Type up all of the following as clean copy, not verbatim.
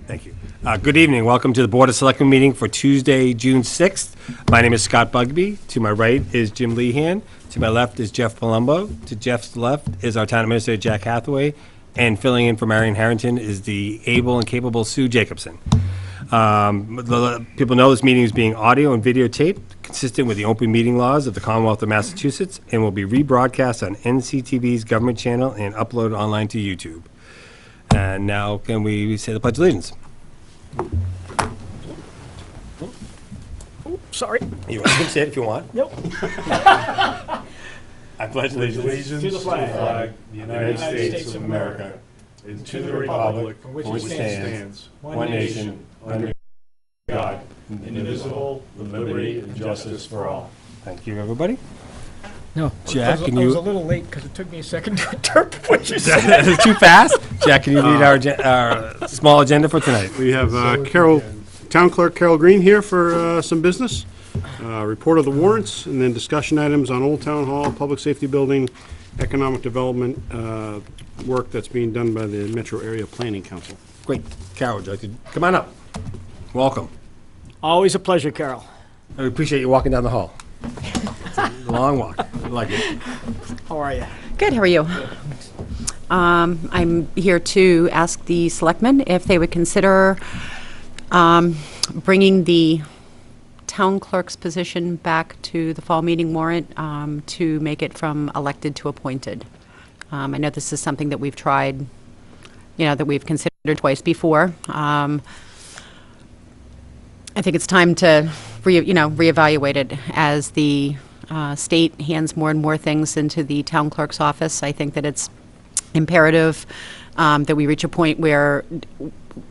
Thank you. Good evening. Welcome to the Board of Selectmen meeting for Tuesday, June 6th. My name is Scott Bugby. To my right is Jim Lehan. To my left is Jeff Palumbo. To Jeff's left is our town administrator, Jack Hathaway. And filling in for Marion Harrington is the able and capable Sue Jacobson. People know this meeting is being audio and videotaped, consistent with the open meeting laws of the Commonwealth of Massachusetts, and will be rebroadcast on NCTV's government channel and uploaded online to YouTube. And now, can we say the Pledge of Allegiance? Oh, sorry. You can say it if you want. Nope. I pledge allegiance to the flag, the United States of America, and to the republic for which it stands, one nation, under God, indivisible, with liberty and justice for all. Thank you, everybody. No, Jack, I was a little late because it took me a second to interpret what you said. Is it too fast? Jack, can you read our small agenda for tonight? We have Town Clerk Carol Green here for some business, report of the warrants, and then discussion items on Old Town Hall, Public Safety Building, Economic Development work that's being done by the Metro Area Planning Council. Great. Carol, would you like to come on up? Welcome. Always a pleasure, Carol. I appreciate you walking down the hall. It's a long walk. I like it. How are you? Good, how are you? I'm here to ask the Selectmen if they would consider bringing the town clerk's position back to the fall meeting warrant to make it from elected to appointed. I know this is something that we've tried, that we've considered twice before. I think it's time to reevaluate it as the state hands more and more things into the town clerk's office. I think that it's imperative that we reach a point where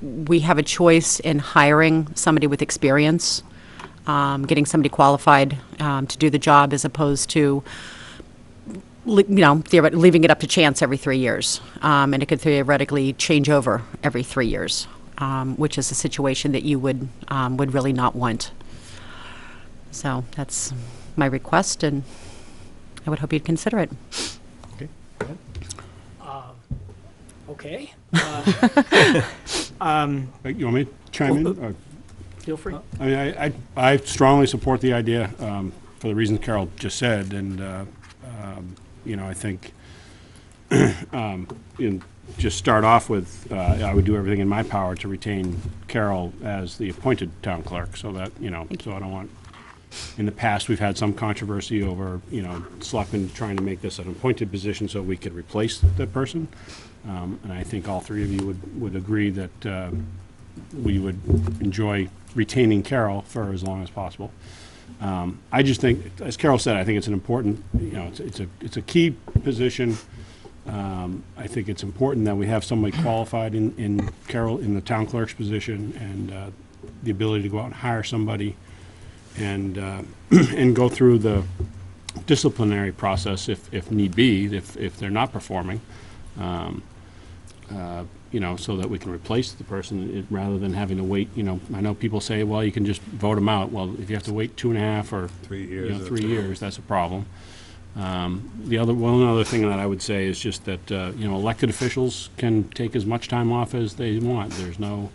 we have a choice in hiring somebody with experience, getting somebody qualified to do the job, as opposed to leaving it up to chance every 3 years. And it could theoretically change over every 3 years, which is a situation that you would really not want. So that's my request, and I would hope you'd consider it. Okay. Okay. You want me to chime in? Or? Feel free. I mean, I strongly support the idea for the reasons Carol just said, and I think just start off with I would do everything in my power to retain Carol as the appointed town clerk, so that so I don't want. In the past, we've had some controversy over selectmen trying to make this an appointed position so we could replace the person, and I think all three of you would agree that we would enjoy retaining Carol for as long as possible. I just think, as Carol said, I think it's an important, it's a key position. I think it's important that we have somebody qualified in Carol, in the town clerk's position, and the ability to go out and hire somebody and and go through the disciplinary process if need be, if they're not performing, so that we can replace the person rather than having to wait. I know people say, well, you can just vote them out. Well, if you have to wait 2.5 or 3 years, 3 years, that's a problem. One other thing that I would say is just that elected officials can take as much time off as they want. They don't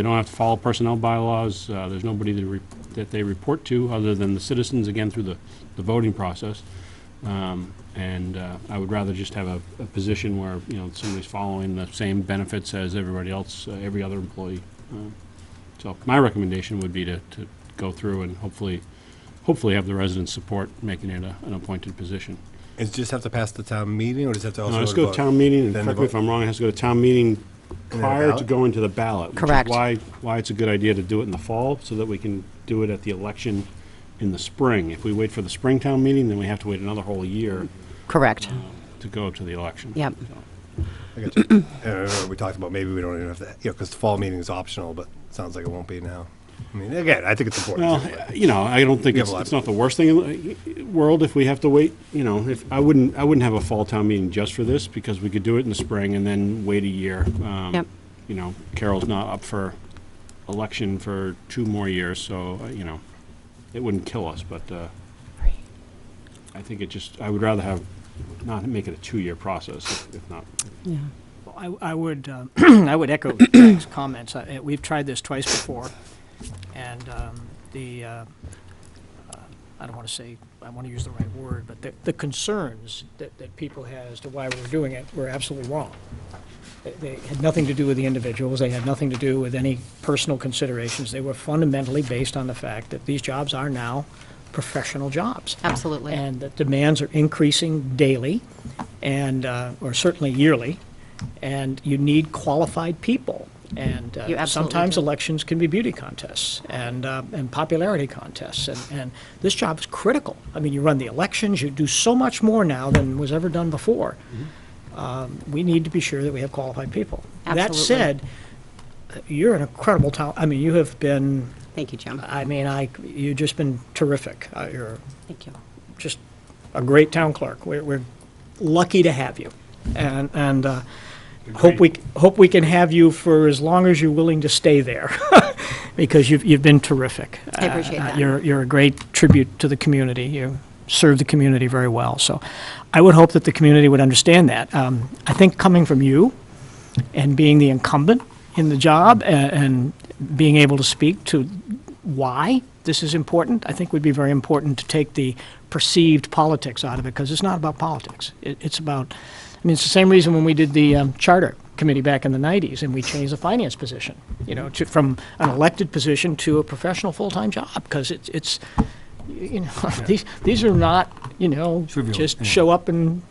have to follow personnel bylaws. There's nobody that they report to other than the citizens, again, through the voting process. And I would rather just have a position where somebody's following the same benefits as everybody else, every other employee. So my recommendation would be to go through and hopefully have the residents' support making it an appointed position. Does it just have to pass the town meeting, or does it have to also No, it has to go to town meeting, and correct me if I'm wrong, it has to go to town meeting prior to going to the ballot. Correct. Which is why it's a good idea to do it in the fall, so that we can do it at the election in the spring. If we wait for the spring town meeting, then we have to wait another whole year Correct. to go to the election. Yep. So, I got you. We talked about maybe we don't even have to, because the fall meeting is optional, but it sounds like it won't be now. I mean, again, I think it's important. Well, I don't think it's not the worst thing in the world if we have to wait. If I wouldn't have a fall town meeting just for this, because we could do it in the spring and then wait a year. Yep. Carol's not up for election for 2 more years, so it wouldn't kill us. But I think I would rather not make it a 2-year process, if not. Yeah. I would, I would echo Jack's comments. We've tried this twice before, and I don't want to say, I want to use the right word, but the concerns that people had as to why we were doing it were absolutely wrong. They had nothing to do with the individuals. They had nothing to do with any personal considerations. They were fundamentally based on the fact that these jobs are now professional jobs. Absolutely. And that demands are increasing daily, and or certainly yearly, and you need qualified people. And You absolutely sometimes do. elections can be beauty contests and popularity contests, and this job is critical. I mean, you run the elections, you do so much more now than was ever done before. We need to be sure that we have qualified people. That Absolutely. said, you're an incredible talent. I mean, you have been, Thank you, Jim. I mean, you've just been terrific. You're Thank you. just a great town clerk. We're lucky to have you, and hope we can have you for as long as you're willing to stay there, because you've been terrific. I appreciate that. You're a great tribute to the community. You serve the community very well. So, I would hope that the community would understand that. I think coming from you, and being the incumbent in the job, and being able to speak to why this is important, I think would be very important to take the perceived politics out of it, because it's not about politics. It's about, I mean, it's the same reason when we did the charter committee back in the 90s, and we changed the finance position, from an elected position to a professional full-time job, because it's these are not, Trivial, just yeah. show up and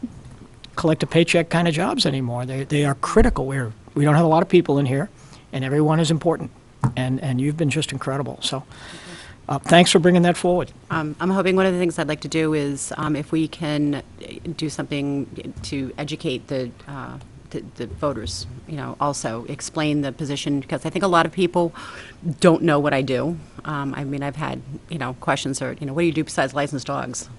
collect a paycheck kind of jobs anymore. They are critical. We don't have a lot of people in here, and everyone is important, and you've been just incredible. So thanks for bringing that forward. I'm hoping one of the things I'd like to do is if we can do something to educate the voters, also explain the position, because I think a lot of people don't know what I do. I mean, I've had, questions or, what do you do besides license dogs?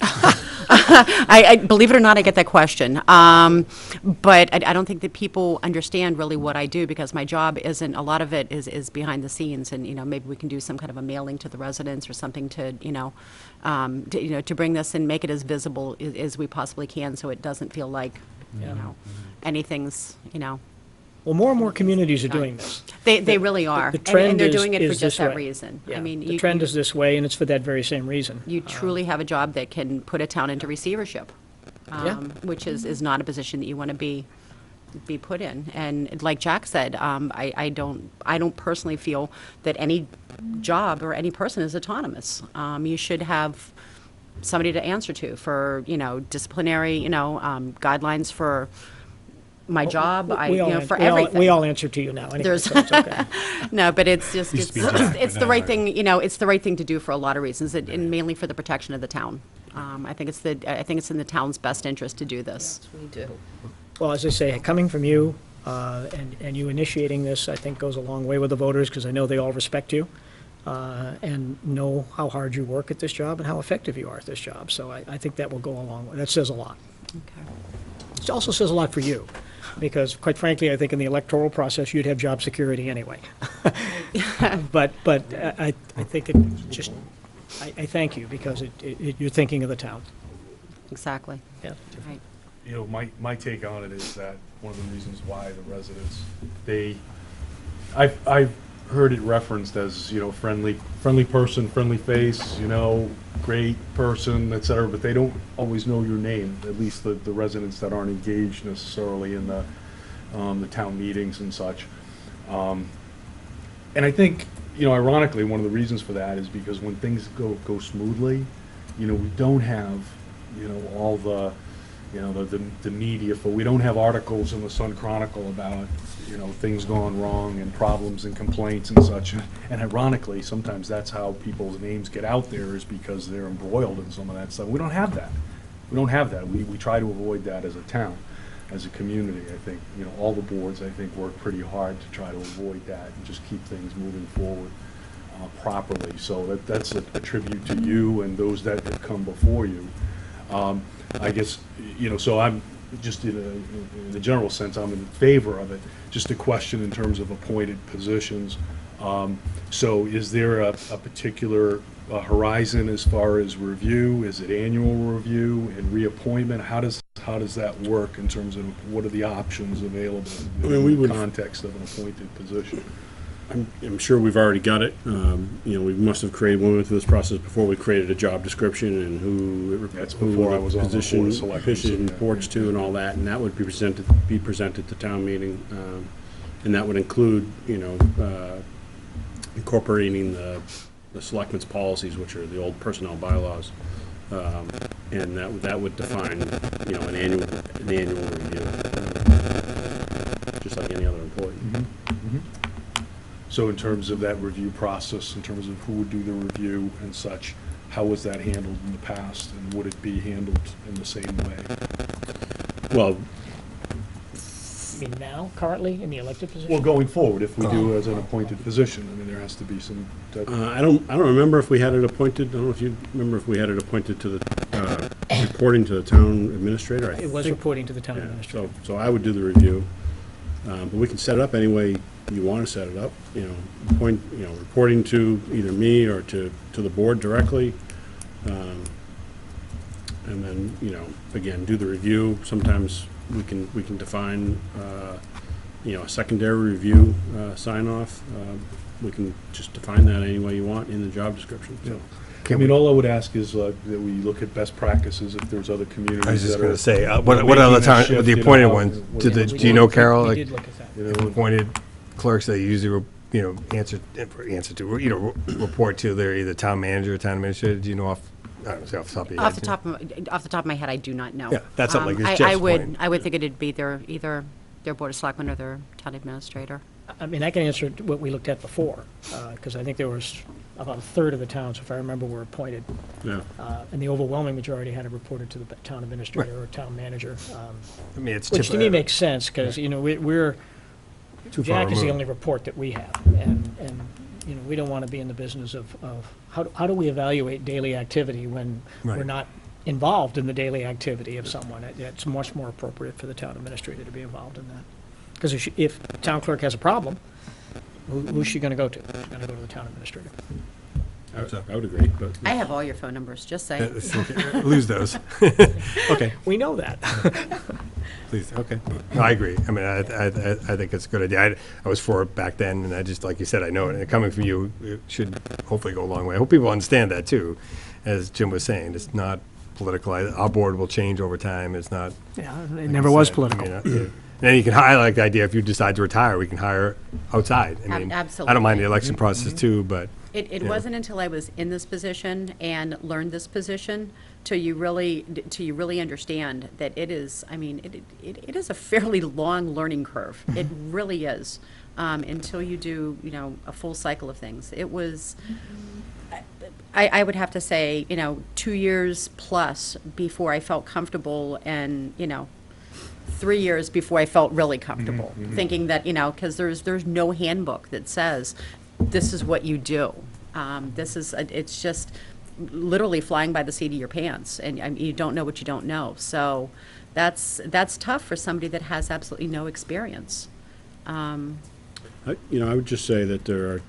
I believe it or not, I get that question. But I don't think that people understand really what I do, because my job isn't, a lot of it is behind the scenes, and, maybe we can do some kind of a mailing to the residents or something to, to bring this and make it as visible as we possibly can, so it doesn't feel like, anything's, Well, more and more communities are doing this. They really are. The And- trend and they're is- doing it for is just this that way. reason. Yeah, I mean, the trend is this way, and it's for that very same reason. you truly have a job that can put a town into receivership, Yeah. which is not a position that you want to be put in. And like Jack said, I don't personally feel that any job or any person is autonomous. You should have somebody to answer to for, disciplinary, guidelines for my job, for everything. We all answer to you now, anyway, There's- so it's okay. No, but it's just, Used to be it's Jack, but the now right I- thing, it's the right thing to do for a lot of reasons, and mainly for the protection of the town. I think it's in the town's best interest to do this. We do. Well, as I say, coming from you, and you initiating this, I think goes a long way with the voters, because I know they all respect you, and know how hard you work at this job and how effective you are at this job. So I think that will go a long way. That says a lot. Okay. It also says a lot for you, because quite frankly, I think in the electoral process, you'd have job security anyway. But I think it just, I thank you, because you're thinking of the town. Exactly. Yeah. Right. My take on it is that one of the reasons why the residents, I've heard it referenced as, friendly person, friendly face, great person, et cetera, but they don't always know your name, at least the residents that aren't engaged necessarily in the town meetings and such. And I think, ironically, one of the reasons for that is because when things go smoothly, we don't have, all the, the media, we don't have articles in the Sun Chronicle about, things going wrong and problems and complaints and such. And ironically, sometimes that's how people's names get out there, is because they're embroiled in some of that stuff. We don't have that. We try to avoid that as a town, as a community. I think, all the boards, I think, work pretty hard to try to avoid that and just keep things moving forward properly. So that's a tribute to you and those that have come before you. I guess, so I'm just in the general sense, I'm in favor of it. Just a question in terms of appointed positions. So is there a particular horizon as far as review? Is it annual review and reappointment? How does how does that work in terms of what are the options available I mean, we in would- the context of an appointed position? I'm sure we've already got it. You know, we must have created, when we went through this process before, we created a job description and That's who before I the was on the Board of position Selectmen, so yeah. reports to and all that, and that would be presented to town meeting. And that would include, you know, incorporating the selectmen's policies, which are the old personnel bylaws. And that would define, you know, an annual review, just like any other employee. So in terms of that review process, in terms of who would do the review and such, how was that handled in the past, and would it be handled in the same way? Well, I mean, now, currently, in the elected position? Well, going forward, if we do as an appointed position, I mean, there has to be some type of... I don't remember if we had it appointed, I don't know if you remember if we had it appointed to the, reporting to the town administrator. I It was think- reporting to the town yeah, administrator. So I would do the review. But we can set it up any way you want to set it up, you know, reporting to either me or to the board directly. And then, you know, again, do the review. Sometimes we can define, you know, a secondary review sign off. We can just define that any way you want in the job description, so. I mean, all I would ask is that we look at best practices if there's other communities that are... I was just going to say, what making other that times, shift, the you know, appointed how- ones, what- do you know, Carol, We like, did look at that. You know, appointed clerks that usually, you know, answer to, you know, report to their either town manager or town administrator? Do you know I don't know, off the top of your head? Off the top of my head, I do not know. Yeah, that's something like I Jeff's would, point. I would think it'd be either their Board of Selectmen or their town administrator. I mean, I can answer what we looked at before, because I think there was about a third of the towns, if I remember, were appointed. Yeah. And the overwhelming majority had it reported to the town administrator or town manager. I mean, it's Which to me makes sense, because, you know, we're, too far Jack is the removed. only report that we have. And, you know, we don't want to be in the business of how do we evaluate daily activity when we're Right. not involved in the daily activity of someone? It's much more appropriate for the town administrator to be involved in that. Because if the town clerk has a problem, who's she going to go to? She's going to go to the town administrator. I would agree, but. I have all your phone numbers, just saying. Lose those. Okay, We know that. please, okay. No, I agree. I mean, I think it's a good idea. I was for it back then, and I just, like you said, I know it. And coming from you, it should hopefully go a long way. I hope people understand that, too. As Jim was saying, it's not political. Our board will change over time. It's not. Yeah, it like never you was said, political. I mean, and then you can hire, like the idea, if you decide to retire, we can hire outside. I mean, I don't mind the election process, too, but. It Yeah. wasn't until I was in this position and learned this position till you really understand that it is, I mean, it is a fairly long learning curve. It really is, until you do, you know, a full cycle of things. It was, I would have to say, you know, 2 years plus before I felt comfortable, and, you know, 3 years before I felt really comfortable, thinking that, you know, because there's no handbook that says, this is what you do. It's just literally flying by the seat of your pants, and you don't know what you don't know. So that's tough for somebody that has absolutely no experience. You know, I would just say that there are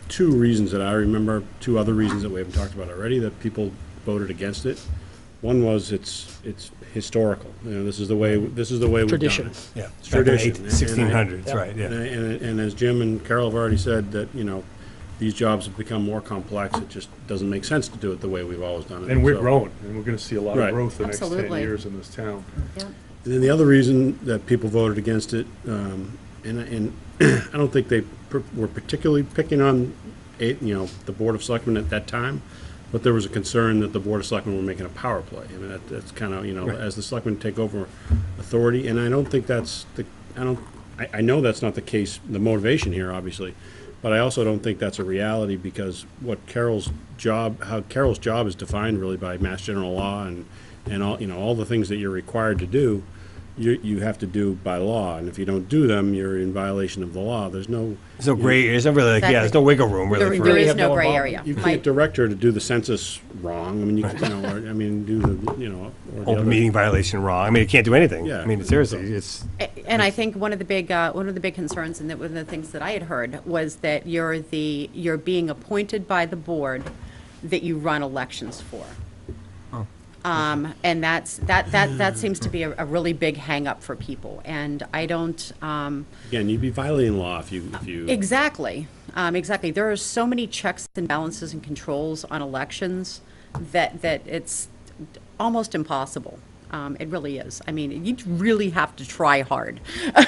two reasons that I remember, two other reasons that we haven't talked about already, that people voted against it. One was it's historical. You know, this is the way we've done Tradition. it. Yeah, It's tradition. 1600s, Yeah. right, yeah. And as Jim and Carol have already said, that, you know, these jobs have become more complex. It just doesn't make sense to do it the way we've always done it. And we're So- growing, and we're gonna see a lot Right. of growth the next 10 Absolutely. years in this town. Yeah. And then the other reason that people voted against it, and I don't think they were particularly picking on, you know, the Board of Selectmen at that time, but there was a concern that the Board of Selectmen were making a power play. I mean, that's kind of, you know, as the Selectmen take over authority, and I don't think that's I know that's not the case, the motivation here, obviously, but I also don't think that's a reality, because how Carol's job is defined really by Mass General Law and all, you know, all the things that you're required to do, you have to do by law, and if you don't do them, you're in violation of the law. There's no, There's no gray, there's not really, like, yeah, there's no wiggle room, really. There for is have no no gray involvement. area. you My- can't direct her to do the census wrong. I mean, you know, or, I mean, do the, you know, or the Open other. meeting violation wrong. I mean, you can't do anything. Yeah. I mean, seriously, it's, And I think one of the big concerns, and that one of the things that I had heard, was that you're being appointed by the board that you run elections for. And that seems to be a really big hang-up for people. And I don't, Again, you'd be violating law if you. exactly, exactly. There are so many checks and balances and controls on elections that it's almost impossible. It really is. I mean, you really have to try hard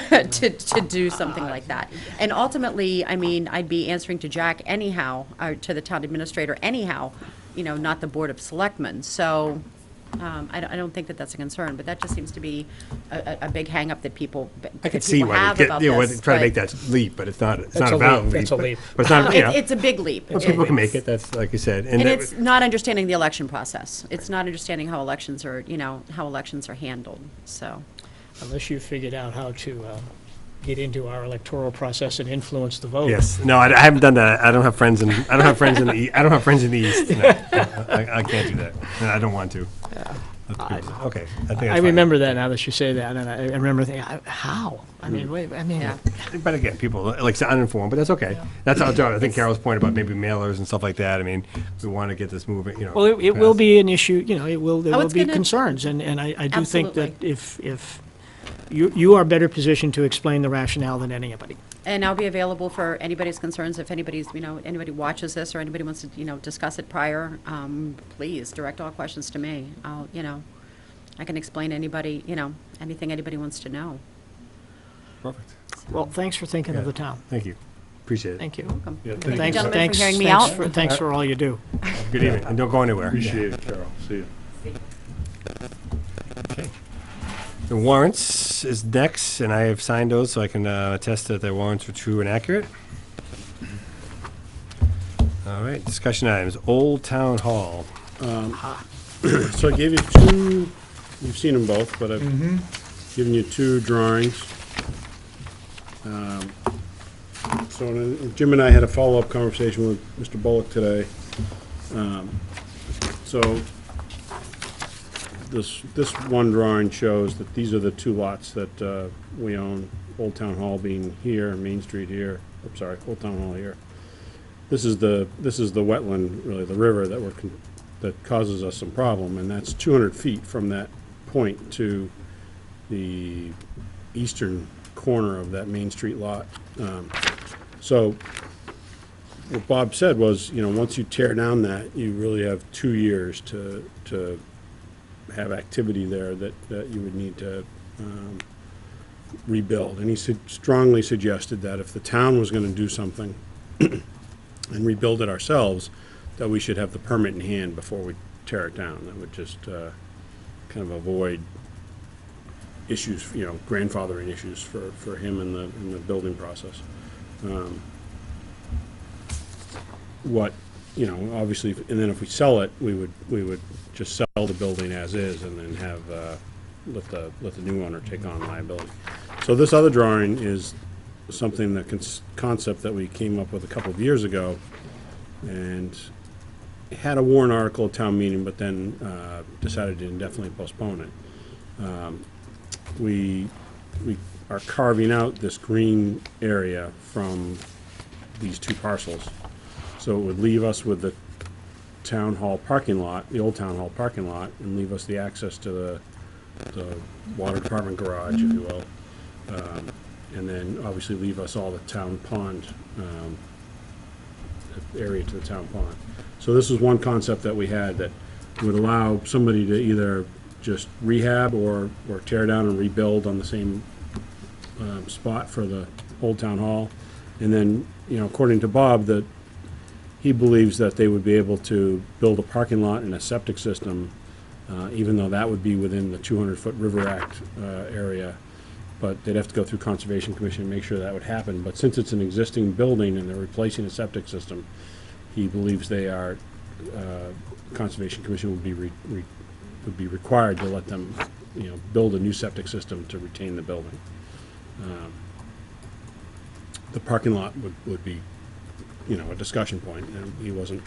to do something like that. And ultimately, I mean, I'd be answering to Jack anyhow, or to the town administrator anyhow, not the Board of Selectmen. So I don't think that that's a concern, but that just seems to be a big hangup that people I could see why have they about get, this. try to make but that leap, but it's not a a valid leap. leap. That's a leap. But it's not, It's a big leap. But people can make it, that's like you said. And it's not understanding the election process. It's not understanding how elections are, how elections are handled, so. Unless you figured out how to get into our electoral process and influence the vote. Yes, no, I haven't done that. I don't have friends in the East. No, I can't do that, and I don't want to. That's crazy. Okay, I think that's I fine. remember that now that you say that, and I remember thinking, how? I mean, Yeah. But again, people like uninformed, but that's okay. That's our job. I think Carol's point about maybe mailers and stuff like that. I mean, we want to get this moving. Well, it will be an issue, there will it's be gonna- concerns, and I do think that Absolutely. if you are better positioned to explain the rationale than anybody. And I'll be available for anybody's concerns, if anybody's, anybody watches this or anybody wants to, discuss it prior, please direct all questions to me. I can explain anybody, anything anybody wants to know. Perfect. Well, thanks for thinking of the town. Thank you. Appreciate it. Thank you. Welcome. Yeah, Thank you, thank you. gentlemen, for hearing me out. Thanks for all you do. Good evening, and don't go anywhere. Appreciate it, Carol. See you. The warrants is next, and I have signed those, so I can attest that the warrants were true and accurate. All right, discussion items. Old Town Hall. So I gave you two, you've seen them both, but I've given you two drawings. So Jim and I had a follow-up conversation with Mr. Bullock today. So this one drawing shows that these are the two lots that we own, Old Town Hall being here, Main Street here, I'm sorry, Old Town Hall here. This is the wetland, really, the river that causes us some problem, and that's 200 feet from that point to the eastern corner of that Main Street lot. So what Bob said was, once you tear down that, you really have 2 years to have activity there that you would need to rebuild. And he strongly suggested that if the town was going to do something and rebuild it ourselves, that we should have the permit in hand before we tear it down. That would just kind of avoid issues, grandfathering issues for him in the building process. Obviously, and then if we sell it, we would just sell the building as is, and then have let the new owner take on liability. So this other drawing is something, the concept that we came up with a couple of years ago, and had a warrant article at town meeting, but then decided to indefinitely postpone it. We are carving out this green area from these two parcels. So it would leave us with the town hall parking lot, the old town hall parking lot, and leave us the access to the water department garage, if you will. And then obviously leave us all the town pond, area to the town pond. So this was one concept that we had that would allow somebody to either just rehab or tear down and rebuild on the same spot for the old town hall. And then, according to Bob, that he believes that they would be able to build a parking lot and a septic system, even though that would be within the 200-foot River Act area. But they'd have to go through Conservation Commission and make sure that would happen. But since it's an existing building and they're replacing a septic system, he believes they are, Conservation Commission would be required to let them, build a new septic system to retain the building. The parking lot would be, a discussion point, and he wasn't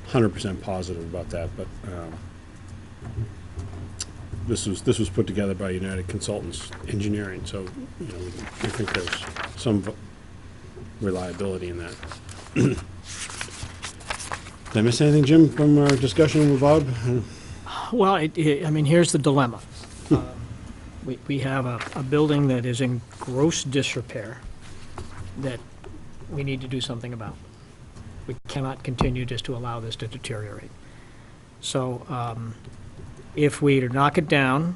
100% positive about that, but this was put together by United Consultants Engineering, so we think there's some reliability in that. Did I miss anything, Jim, from our discussion with Bob? Well, I mean, here's the dilemma. We have a building that is in gross disrepair that we need to do something about. We cannot continue just to allow this to deteriorate. So if we were to knock it down,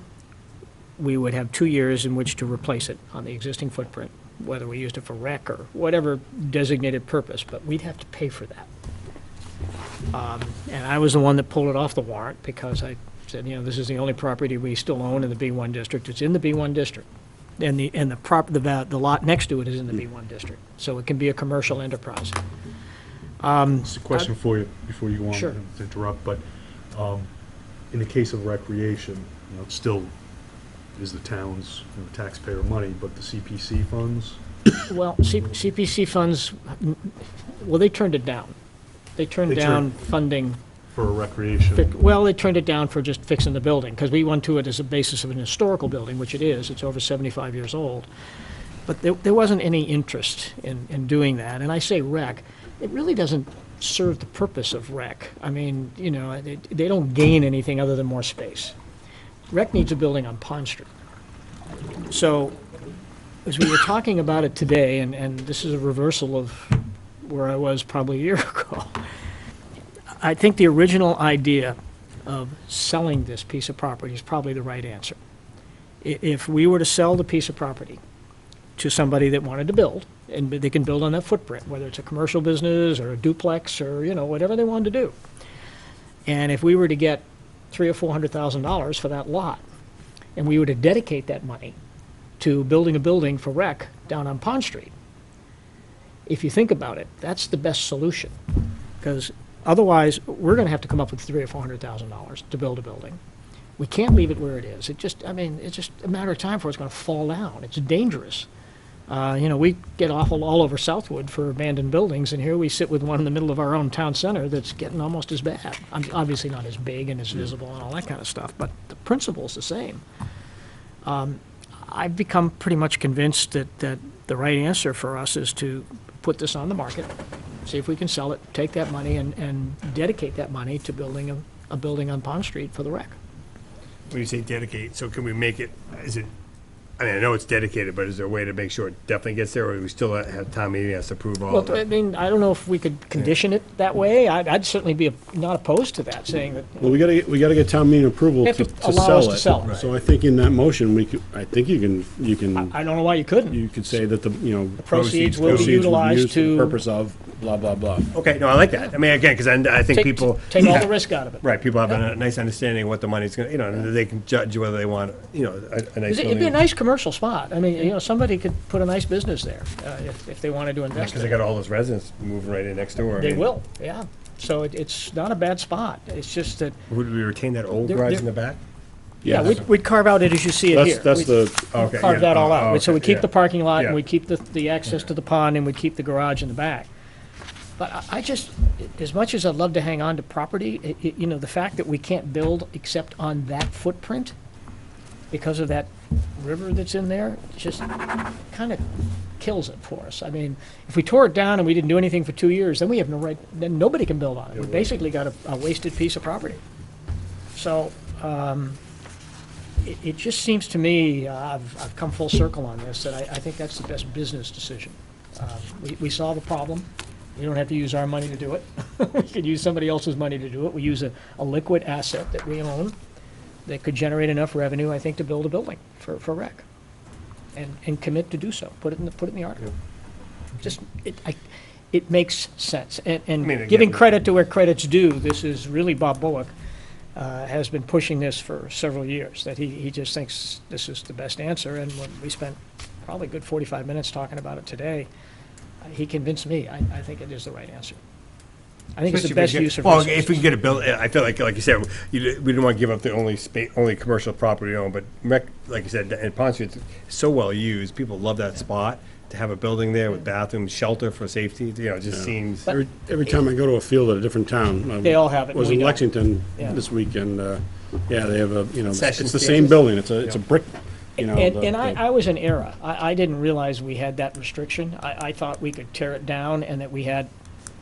we would have 2 years in which to replace it on the existing footprint, whether we used it for rec or whatever designated purpose, but we'd have to pay for that. And I was the one that pulled it off the warrant because I said, this is the only property we still own in the B1 district. It's in the B1 district. And the lot next to it is in the B1 district. So it can be a commercial enterprise. It's a question for you, before you go on Sure. to interrupt, but in the case of recreation, it still is the town's taxpayer money, but the CPC funds, Well, CPC funds, well, they turned it down. They turned They down turned- funding. for recreation. Well, they turned it down for just fixing the building, because we went to it as a basis of an historical building, which it is. It's over 75 years old. But there wasn't any interest in doing that. And I say rec, it really doesn't serve the purpose of rec. I mean, they don't gain anything other than more space. Rec needs a building on Pond Street. So, as we were talking about it today, and this is a reversal of where I was probably a year ago, I think the original idea of selling this piece of property is probably the right answer. If we were to sell the piece of property to somebody that wanted to build, and they can build on that footprint, whether it's a commercial business or a duplex or, whatever they wanted to do. And if we were to get $300,000 or $400,000 for that lot, and we were to dedicate that money to building a building for rec down on Pond Street, if you think about it, that's the best solution. Because otherwise, we're going to have to come up with $300,000 or $400,000 to build a building. We can't leave it where it is. It's just a matter of time before it's going to fall down. It's dangerous. We get all over Southwood for abandoned buildings, and here we sit with one in the middle of our own town center that's getting almost as bad. Obviously not as big and as visible and all that kind of stuff, but the principle's the same. I've become pretty much convinced that the right answer for us is to put this on the market, see if we can sell it, take that money, and dedicate that money to building a building on Pond Street for the rec. When you say dedicate, so can we make it, I know it's dedicated, but is there a way to make sure it definitely gets there, or we still have town meeting has to approve all of Well, I it? mean, I don't know if we could condition it that way. I'd certainly be not opposed to that, saying that, Well, we gotta get town meeting approval They have to to to allow us sell to it. sell it. So I think in that motion, I think you can, I don't know why you couldn't. you could say that the Proceeds will be proceeds will be utilized used for the to purpose of blah, blah, blah. Okay, no, I like that. I mean, again, because I think people. take all the risk out of it. Right, people have a nice understanding of what the money's going to, and they can judge whether they want, a nice It'd be a building. nice commercial spot. I mean, somebody could put a nice business there if they wanted to invest Because in they it. got all those residents moving right in next door. I They mean, will, yeah. So it's not a bad spot. It's just that, Would we retain that old They're- garage they're- in the back? yeah, we'd carve out it as you see it here. That's We'd the, Okay, carve yeah. that all out. So we okay, keep yeah. the parking lot, Yeah. and we keep the access to the pond, and we keep the garage in the back. But I just, as much as I'd love to hang on to property, the fact that we can't build except on that footprint because of that river that's in there, just kind of kills it for us. I mean, if we tore it down and we didn't do anything for 2 years, then we have no right, then nobody can build on it. We basically got a wasted piece of property. So, it just seems to me, I've come full circle on this, that I think that's the best business decision. We solve a problem. We don't have to use our money to do it. We could use somebody else's money to do it. We use a liquid asset that we own that could generate enough revenue, I think, to build a building for rec. And commit to do so. Put it in the article. Just, it makes sense. And mean, giving again- credit to where credit's due, this is really Bob Bullock has been pushing this for several years, that he just thinks this is the best answer. And when we spent probably a good 45 minutes talking about it today, he convinced me. I think it is the right answer. I think it's the Especially best if we use of Well, resources. if we can get a build, I feel like you said, we didn't want to give up the only commercial property owned, but like you said, in Pond Street, it's so well used. People love that spot. To have a building there with bathrooms, shelter for safety, it just seems. every time I go to a field at a different town. They all have it, I was we in don't. Lexington Yeah. this weekend, yeah, they have Concession it's the stands. same building, it's a brick, And I was in error. I didn't realize we had that restriction. I thought we could tear it down and that we had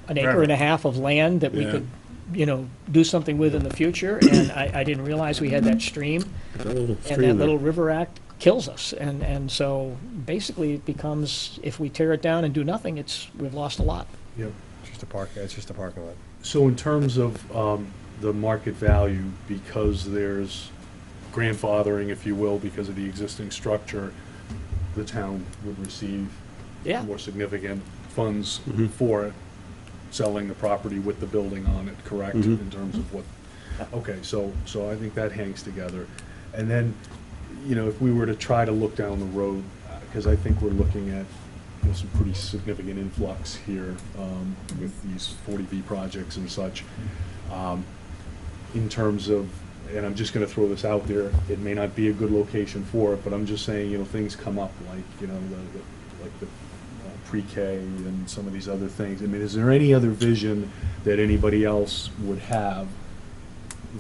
an acre Forever. and a half of land that we Yeah. could do something with in the future, and I didn't realize we had that stream. And that little river act kills us, and so basically it becomes, if we tear it down and do nothing, we've lost a lot. Yep. It's just a parking lot. So in terms of the market value, because there's grandfathering, if you will, because of the existing structure, the town would receive Yeah. more significant funds for it, selling the property with the building on it, correct? In terms of what, okay, so I think that hangs together. And then, if we were to try to look down the road, because I think we're looking at some pretty significant influx here with these 40B projects and such, in terms of, and I'm just going to throw this out there, it may not be a good location for it, but I'm just saying, things come up like, the pre-K and some of these other things. I mean, is there any other vision that anybody else would have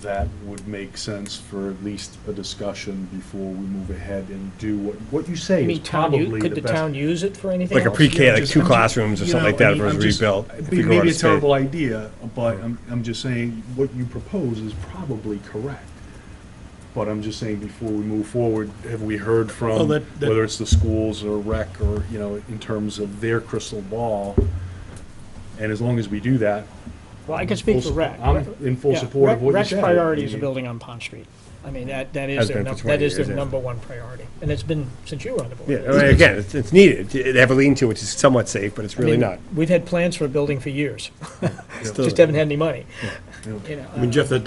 that would make sense for at least a discussion before we move ahead and do what you say is probably Could the the best? town use it for anything Like a else? pre-K, like Just- two I'm just- classrooms or something like that versus rebuilt. if you go out Maybe a of state. terrible idea, but I'm just saying, what you propose is probably correct. But I'm just saying, before we move forward, have we heard Well, from, that- whether it's the schools or rec, or, in terms of their crystal ball? And as long as we do that, Well, I can speak for rec. I'm in full Yeah, support of what you Rec's said. priority is I a mean, building on Pond Street. I mean, that Has is their, been for 20 that is their years, yeah. number one priority, and it's been since you were on the board. Yeah, I mean, again, it's needed. They have a lean-to, which is somewhat safe, but it's I really mean, not. We've had plans for a building for years, Still- just haven't had any money. I mean, Jeff, that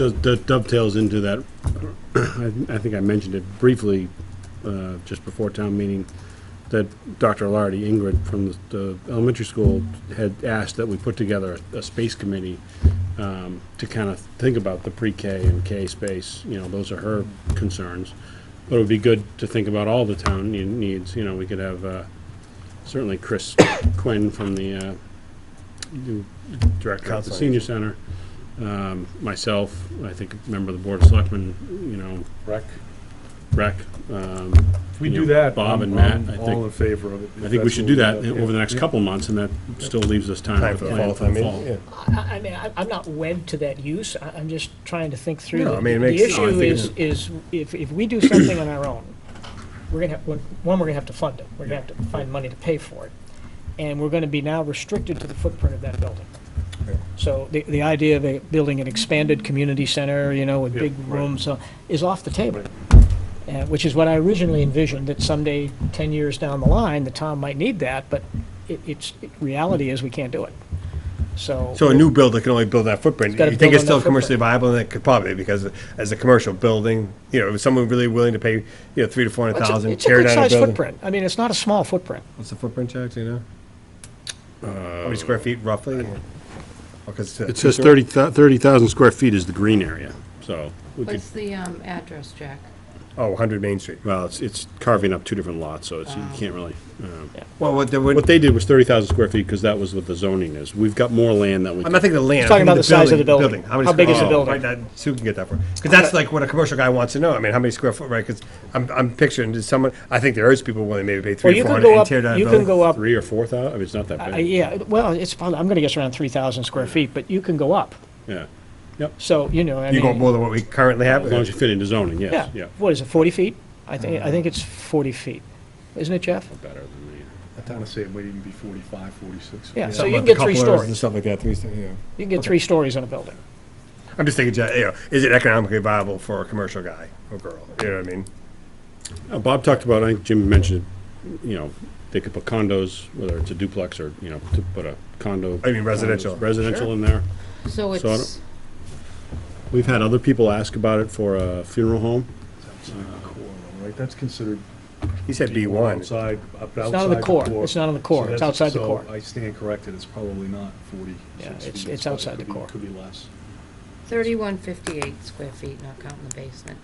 dovetails into that, I think I mentioned it briefly just before town meeting, that Dr. Alardi, Ingrid from the elementary school, had asked that we put together a space committee to kind of think about the pre-K and K space. Those are her concerns. But it would be good to think about all the town needs. We could have certainly Chris Quinn from the new director of the Counseling. senior center, myself, I think a member of the Board of Selectmen, Rec, Rec. if we do that, Bob I'm and Matt, I'm I all think. in favor of it. I think we should do that over the next couple of months, and that still leaves us time Time to for the plan fall, for time the meeting, fall. yeah. I mean, I'm not wed to that use, I'm just trying to think through. No, I mean, it The makes- issue I think is if we do something on our own, we're gonna have, we're gonna have to fund it, we're gonna have to find money to pay for it, and we're gonna be now restricted to the footprint of that building. So the idea of building an expanded community center, with big right. rooms, is off the table. Which is what I originally envisioned, that someday, 10 years down the line, the town might need that, but reality is we can't do it. So So a new builder can only build that footprint. gotta You think build it's on still that commercially footprint. viable? And it could probably, because as a commercial building, if someone really willing to pay, 300,000 to 400,000, it's a tear down a good-sized building. footprint. I mean, it's not a small footprint. What's the footprint, Jack, do you know? How many square feet roughly? It says 30,000 square feet is the green area, so we could, What's the address, Jack? Oh, 100 Main Street. well, it's carving up two different lots, so you can't really. Well, what What they did was 30,000 square feet, because that was what the zoning is. We've got more land that we. I'm not thinking of the land. He's talking I'm about the thinking size of the building. How many How big square- is the oh, building? Right, Sue can get that for, because that's like what a commercial guy wants to know. I mean, how many square foot, right? Because I'm picturing just someone, I think there is people willing to maybe pay Well, 300 you to can 400 go and up, tear down a you can building. go up, 3 or 4,000, I mean, it's not that big. yeah, well, it's probably, I'm gonna guess around 3,000 square feet, but you can go up. Yeah, So, I You go mean, more than what we currently have? as long as you fit into zoning, yeah, yes, yeah. what is it, 40 feet? I think it's 40 feet. Isn't it, Jeff? Better than I want to say it might even be 45, 46. Yeah, so Something you about can get the 3 couplers stories. and stuff like that, You can get 3 stories on a building. I'm just thinking, is it economically viable for a commercial guy or girl? You know what I mean? Bob talked about, I think Jim mentioned it, they could put condos, whether it's a duplex or, to put a condo. I mean residential. Residential in there. So So I it's, We've had other people ask about it for a funeral home. Outside the core, right? That's considered He said B1. outside, outside not on the the core. core. It's not on the core. So It's that's- outside the so core. I stand corrected, it's probably not 40. Yeah, feet, it's but outside it the could be- core. Could be less. 3158 square feet, not counting the basement.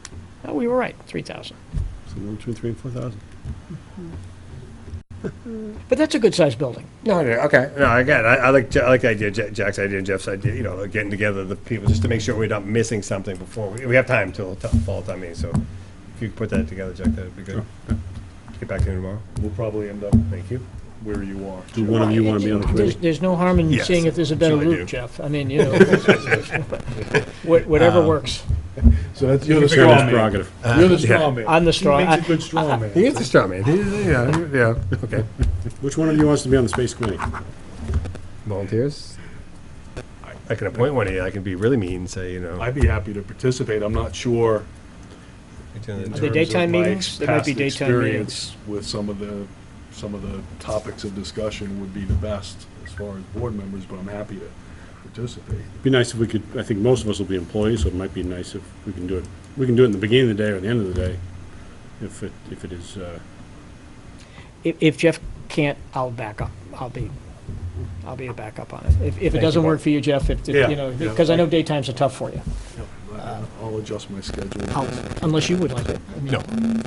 Oh, we were right, 3,000. Somewhere between 3,000 and 4,000. But that's a good-sized building. No, okay. No, again, I like the idea, Jack's idea and Jeff's idea, like getting together the people just to make sure we're not missing something before, we have time till fall time meeting, so if you could put that together, Jack, that'd be good. Get back to you tomorrow. We'll probably end up Thank you. where you are. Do one of you want to be on the committee? There's no harm in Yes, seeing if there's a better certainly do. route, Jeff. I mean, you know, whatever works. So that's, you're the Chairman's straw man. prerogative. You're the straw man. I'm the straw- He makes a good straw man. He is the straw man. Yeah, okay. Which one of you wants to be on the space committee? Volunteers? I can appoint one of you. I can be really mean, say, I'd be happy to participate. I'm not sure. in Are they terms of daytime my meetings? They might be past daytime meetings. experience with some of the topics of discussion would be the best as far as board members, but I'm happy to participate. It'd be nice if we could, I think most of us will be employees, so it might be nice if we can do it. We can do it in the beginning of the day or the end of the day, if it is, If Jeff can't, I'll back up. I'll be a backup on it. If it doesn't work for you, Jeff, Yeah, you know, yeah. because I know daytimes are tough for you, I'll adjust my schedule. unless you would like it. I mean, no.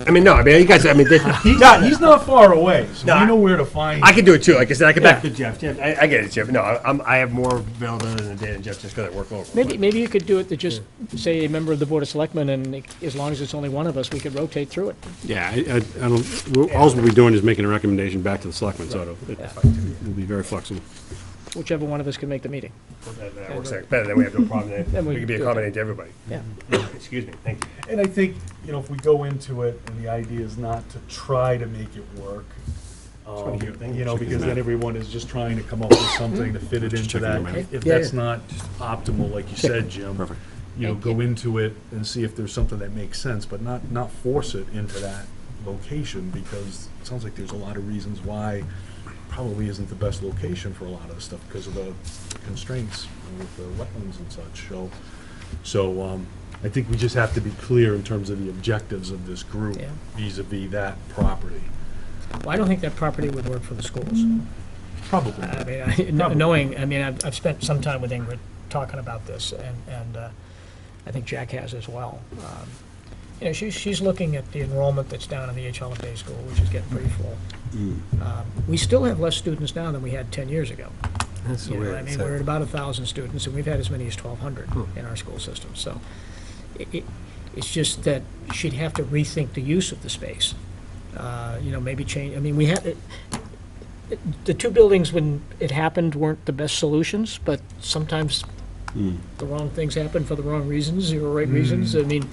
I mean, no, I mean, you guys, I mean, He's not far away, so No, we know where to find. I can do it too. Like I said, I can back Yeah. to Jeff. Jeff, I get it, Jeff. No, I have more availability in the day than Jeff just because I work over. Maybe you could do it to just say a member of the Board of Selectmen, and as long as it's only one of us, we could rotate through it. yeah, I don't, all we'll be doing is making a recommendation back to the selectmen, so it'll be very flexible. Whichever one of us can make the meeting. That works better. Then we have no problem. Then Then we we can be do it. accommodating to everybody. Yeah. Excuse me. Thank you. And I think, if we go into it, and the idea is not to try to make it work, what you think. because then everyone is just trying to come up with something to fit it Just into checking that. your If Yeah, that's not optimal, like you said, Jim. Perfect. Go into it and see if there's something that makes sense, but not force it into that location, because it sounds like there's a lot of reasons why probably isn't the best location for a lot of this stuff because of the constraints with the wetlands and such. So I think we just have to be clear in terms of the objectives of this group Yeah. vis-à-vis that property. Well, I don't think that property would work for the schools. Probably. I mean, knowing, I mean, I've spent some time with Ingrid talking about this, and I think Jack has as well. She's looking at the enrollment that's down in the HLFA school, which is getting pretty full. We still have less students now than we had 10 years ago. That's You know, I mean, we're at about 1,000 students, and we've had as many as 1,200 in our school system. So it's just that she'd have to rethink the use of the space. Maybe change, I mean, we had, the two buildings when it happened weren't the best solutions, but sometimes the wrong things happen for the wrong reasons, or right reasons. I mean,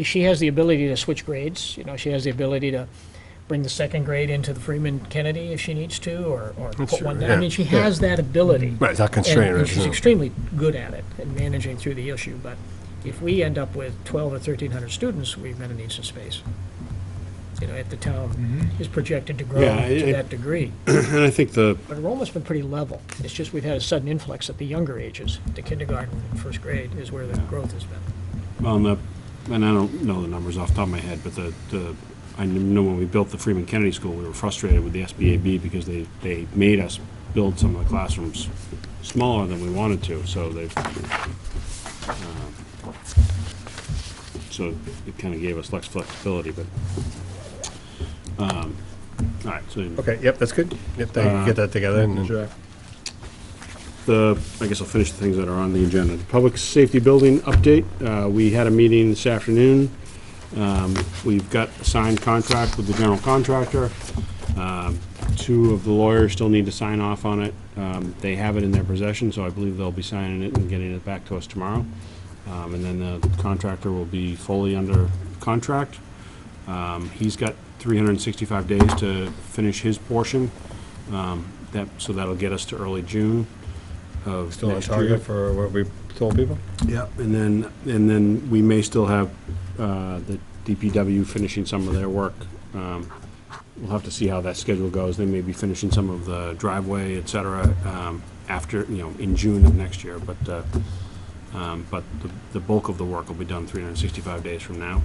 she has the ability to switch grades. She has the ability to bring the second grade into the Freeman Kennedy if she needs to, or put true, one down. yeah, I mean, she has that ability. Right, it's not constrained, And right, she's no. extremely good at it and managing through the issue. But if we end up with 1,200 or 1,300 students, we're going to need some space. If the town is projected to grow Yeah, to that degree. And I think But enrollment's been pretty level. It's just we've had a sudden influx at the younger ages. The kindergarten and first grade is where the growth has been. and I don't know the numbers off the top of my head, but I know when we built the Freeman Kennedy School, we were frustrated with the SBAB because they made us build some of the classrooms smaller than we wanted to, so so it kind of gave us less flexibility, but, all right, so Okay, yep, that's good. Yep, get that together and then. Jack? I guess I'll finish the things that are on the agenda. The Public Safety Building update, we had a meeting this afternoon. We've got a signed contract with the general contractor. Two of the lawyers still need to sign off on it. They have it in their possession, so I believe they'll be signing it and getting it back to us tomorrow. And then the contractor will be fully under contract. He's got 365 days to finish his portion. So that'll get us to early June of Still on next year. target for what we told people? Yeah, and then we may still have the DPW finishing some of their work. We'll have to see how that schedule goes. They may be finishing some of the driveway, et cetera, after, in June of next year. But the bulk of the work will be done 365 days from now.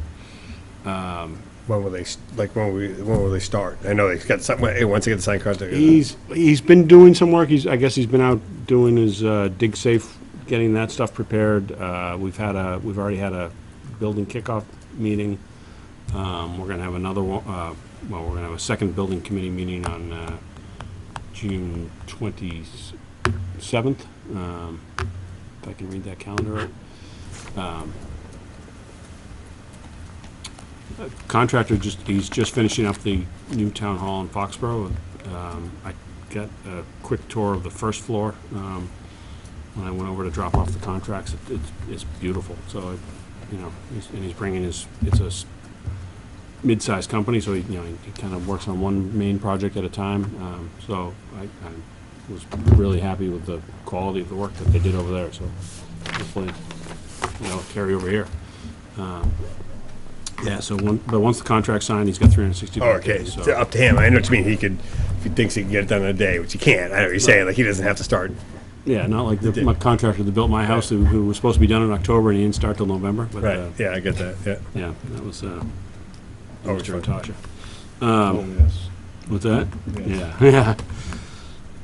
When will they, when will they start? I know they've got something, once they get the signed contract. He's been doing some work. I guess he's been out doing his dig safe, getting that stuff prepared. We've already had a building kickoff meeting. We're gonna have another one. We're gonna have a second building committee meeting on June 27th. If I can read that calendar right. Contractor he's just finishing up the new town hall in Foxborough. I got a quick tour of the first floor when I went over to drop off the contracts. It's beautiful. So, he's bringing it's a mid-sized company, so he kind of works on one main project at a time. So I was really happy with the quality of the work that they did over there. So hopefully, carry over here. Yeah. So but once the contract's signed, he's got 365 Oh, okay, days. it's So up to him. I know what you mean. He could, if he thinks he can get it done in a day, which he can't. I know what you're saying. Like, he doesn't have to start. yeah, not like my contractor that built my house who was supposed to be done in October and he didn't start till November. But, Yeah, I get that. Yeah. Yeah, that was Always Mr. fun. Natasha. Oh, yes. What's that? Yes. Yeah.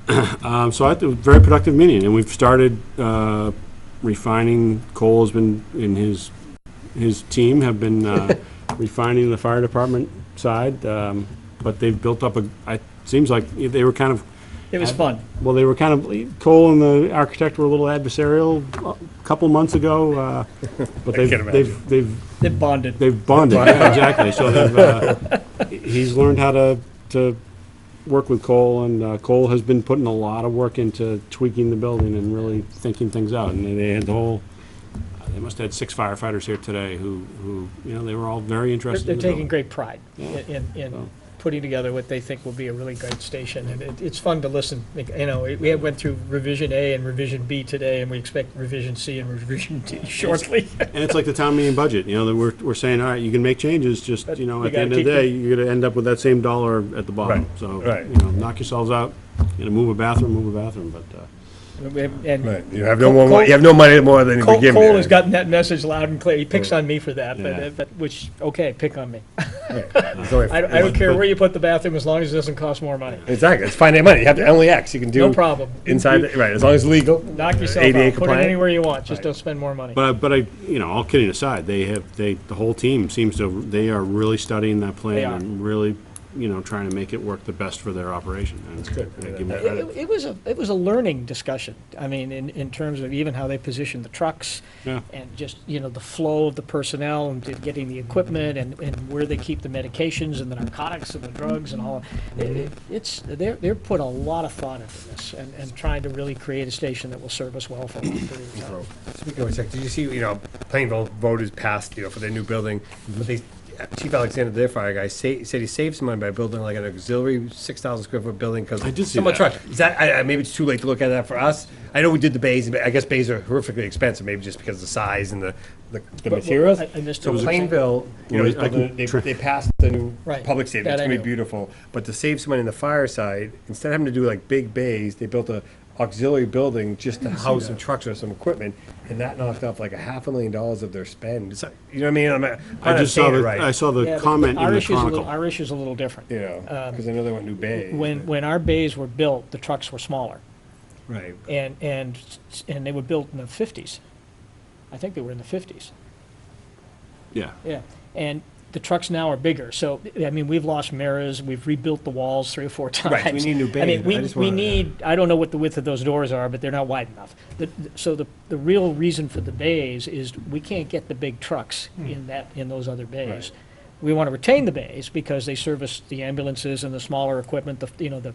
Yeah. So I had a very productive meeting, and we've started refining. Cole has been, in his team have been refining the fire department side, but they've built up it seems like they were kind of, It was fun. well, they were kind of, Cole and the architect were a little adversarial a couple months ago, but I can imagine. They bonded. they've bonded, yeah, exactly. So he's learned how to work with Cole, and Cole has been putting a lot of work into tweaking the building and really thinking things out. And they had they must have had 6 firefighters here today who they were all very interested They're in the taking building. great pride in So. putting together what they think will be a really great station. And it's fun to listen. We went through revision A and revision B today, and we expect revision C and revision D shortly. And it's like the town meeting budget, that we're saying, all right, you can make changes, just, at the you end gotta of the keep day, you're gonna end up with that same dollar at the bottom. Right, So, right. knock yourselves out, move a bathroom, but, And Right. You have no more. Cole- You have no money more than you Cole, would give Cole me. has gotten that message loud and clear. He picks on me for that, Yeah. but which, okay, pick on me. It's only- I don't care where you put the bathroom as long as it doesn't cost more money. Exactly. It's finite money. You have to only X. You can do No problem. inside. Right. As long as it's legal. Knock yourself ADA out. Put it compliant. anywhere you want. Just Right. don't spend more money. but all kidding aside, the whole team they are really studying that plan They are. and really, trying to make it work the best for their operation. And that's good. It was a learning discussion. I mean, in terms of even how they position the trucks Yeah. and just, the flow of the personnel and getting the equipment and where they keep the medications and the narcotics and the drugs and all. They're put a lot of thought into this and trying to really create a station that will serve us well for a long period of time. Speaking of which, did you see, Plainville voters passed, for their new building, but Chief Alexander, their fire guy, said he saved some money by building like an auxiliary 6,000 square foot building because I did see so much that. truck. Is that, maybe it's too late to look at that for us? I know we did the bays, but I guess bays are horrifically expensive, maybe just because of the size and the materials. I missed So it. Plainville, Well, is I can building, they passed the new Right. public safety, That it's I gonna be knew. beautiful. But to save some money in the fire side, instead of having to do like big bays, they built a auxiliary building just to house some trucks or some equipment, and that knocked off like $500,000 of their spend. It's like, you know what I mean? I just saw right. I saw the Yeah, but comment in our the issue's a little- Chronicle. Our issue's a little different. Because I know they want new bays. When our bays were built, the trucks were smaller, Right. and they were built in the 50s. I think they were in the 50s. Yeah. Yeah, and the trucks now are bigger, so, I mean, we've lost mirrors, we've rebuilt the walls 3 or 4 times. Right, we need new I mean, bays. I just we wanna- need, I don't know what the width of those doors are, but they're not wide enough. So the real reason for the bays is we can't get the big trucks in those other bays. Right. We want to retain the bays because they service the ambulances and the smaller equipment, the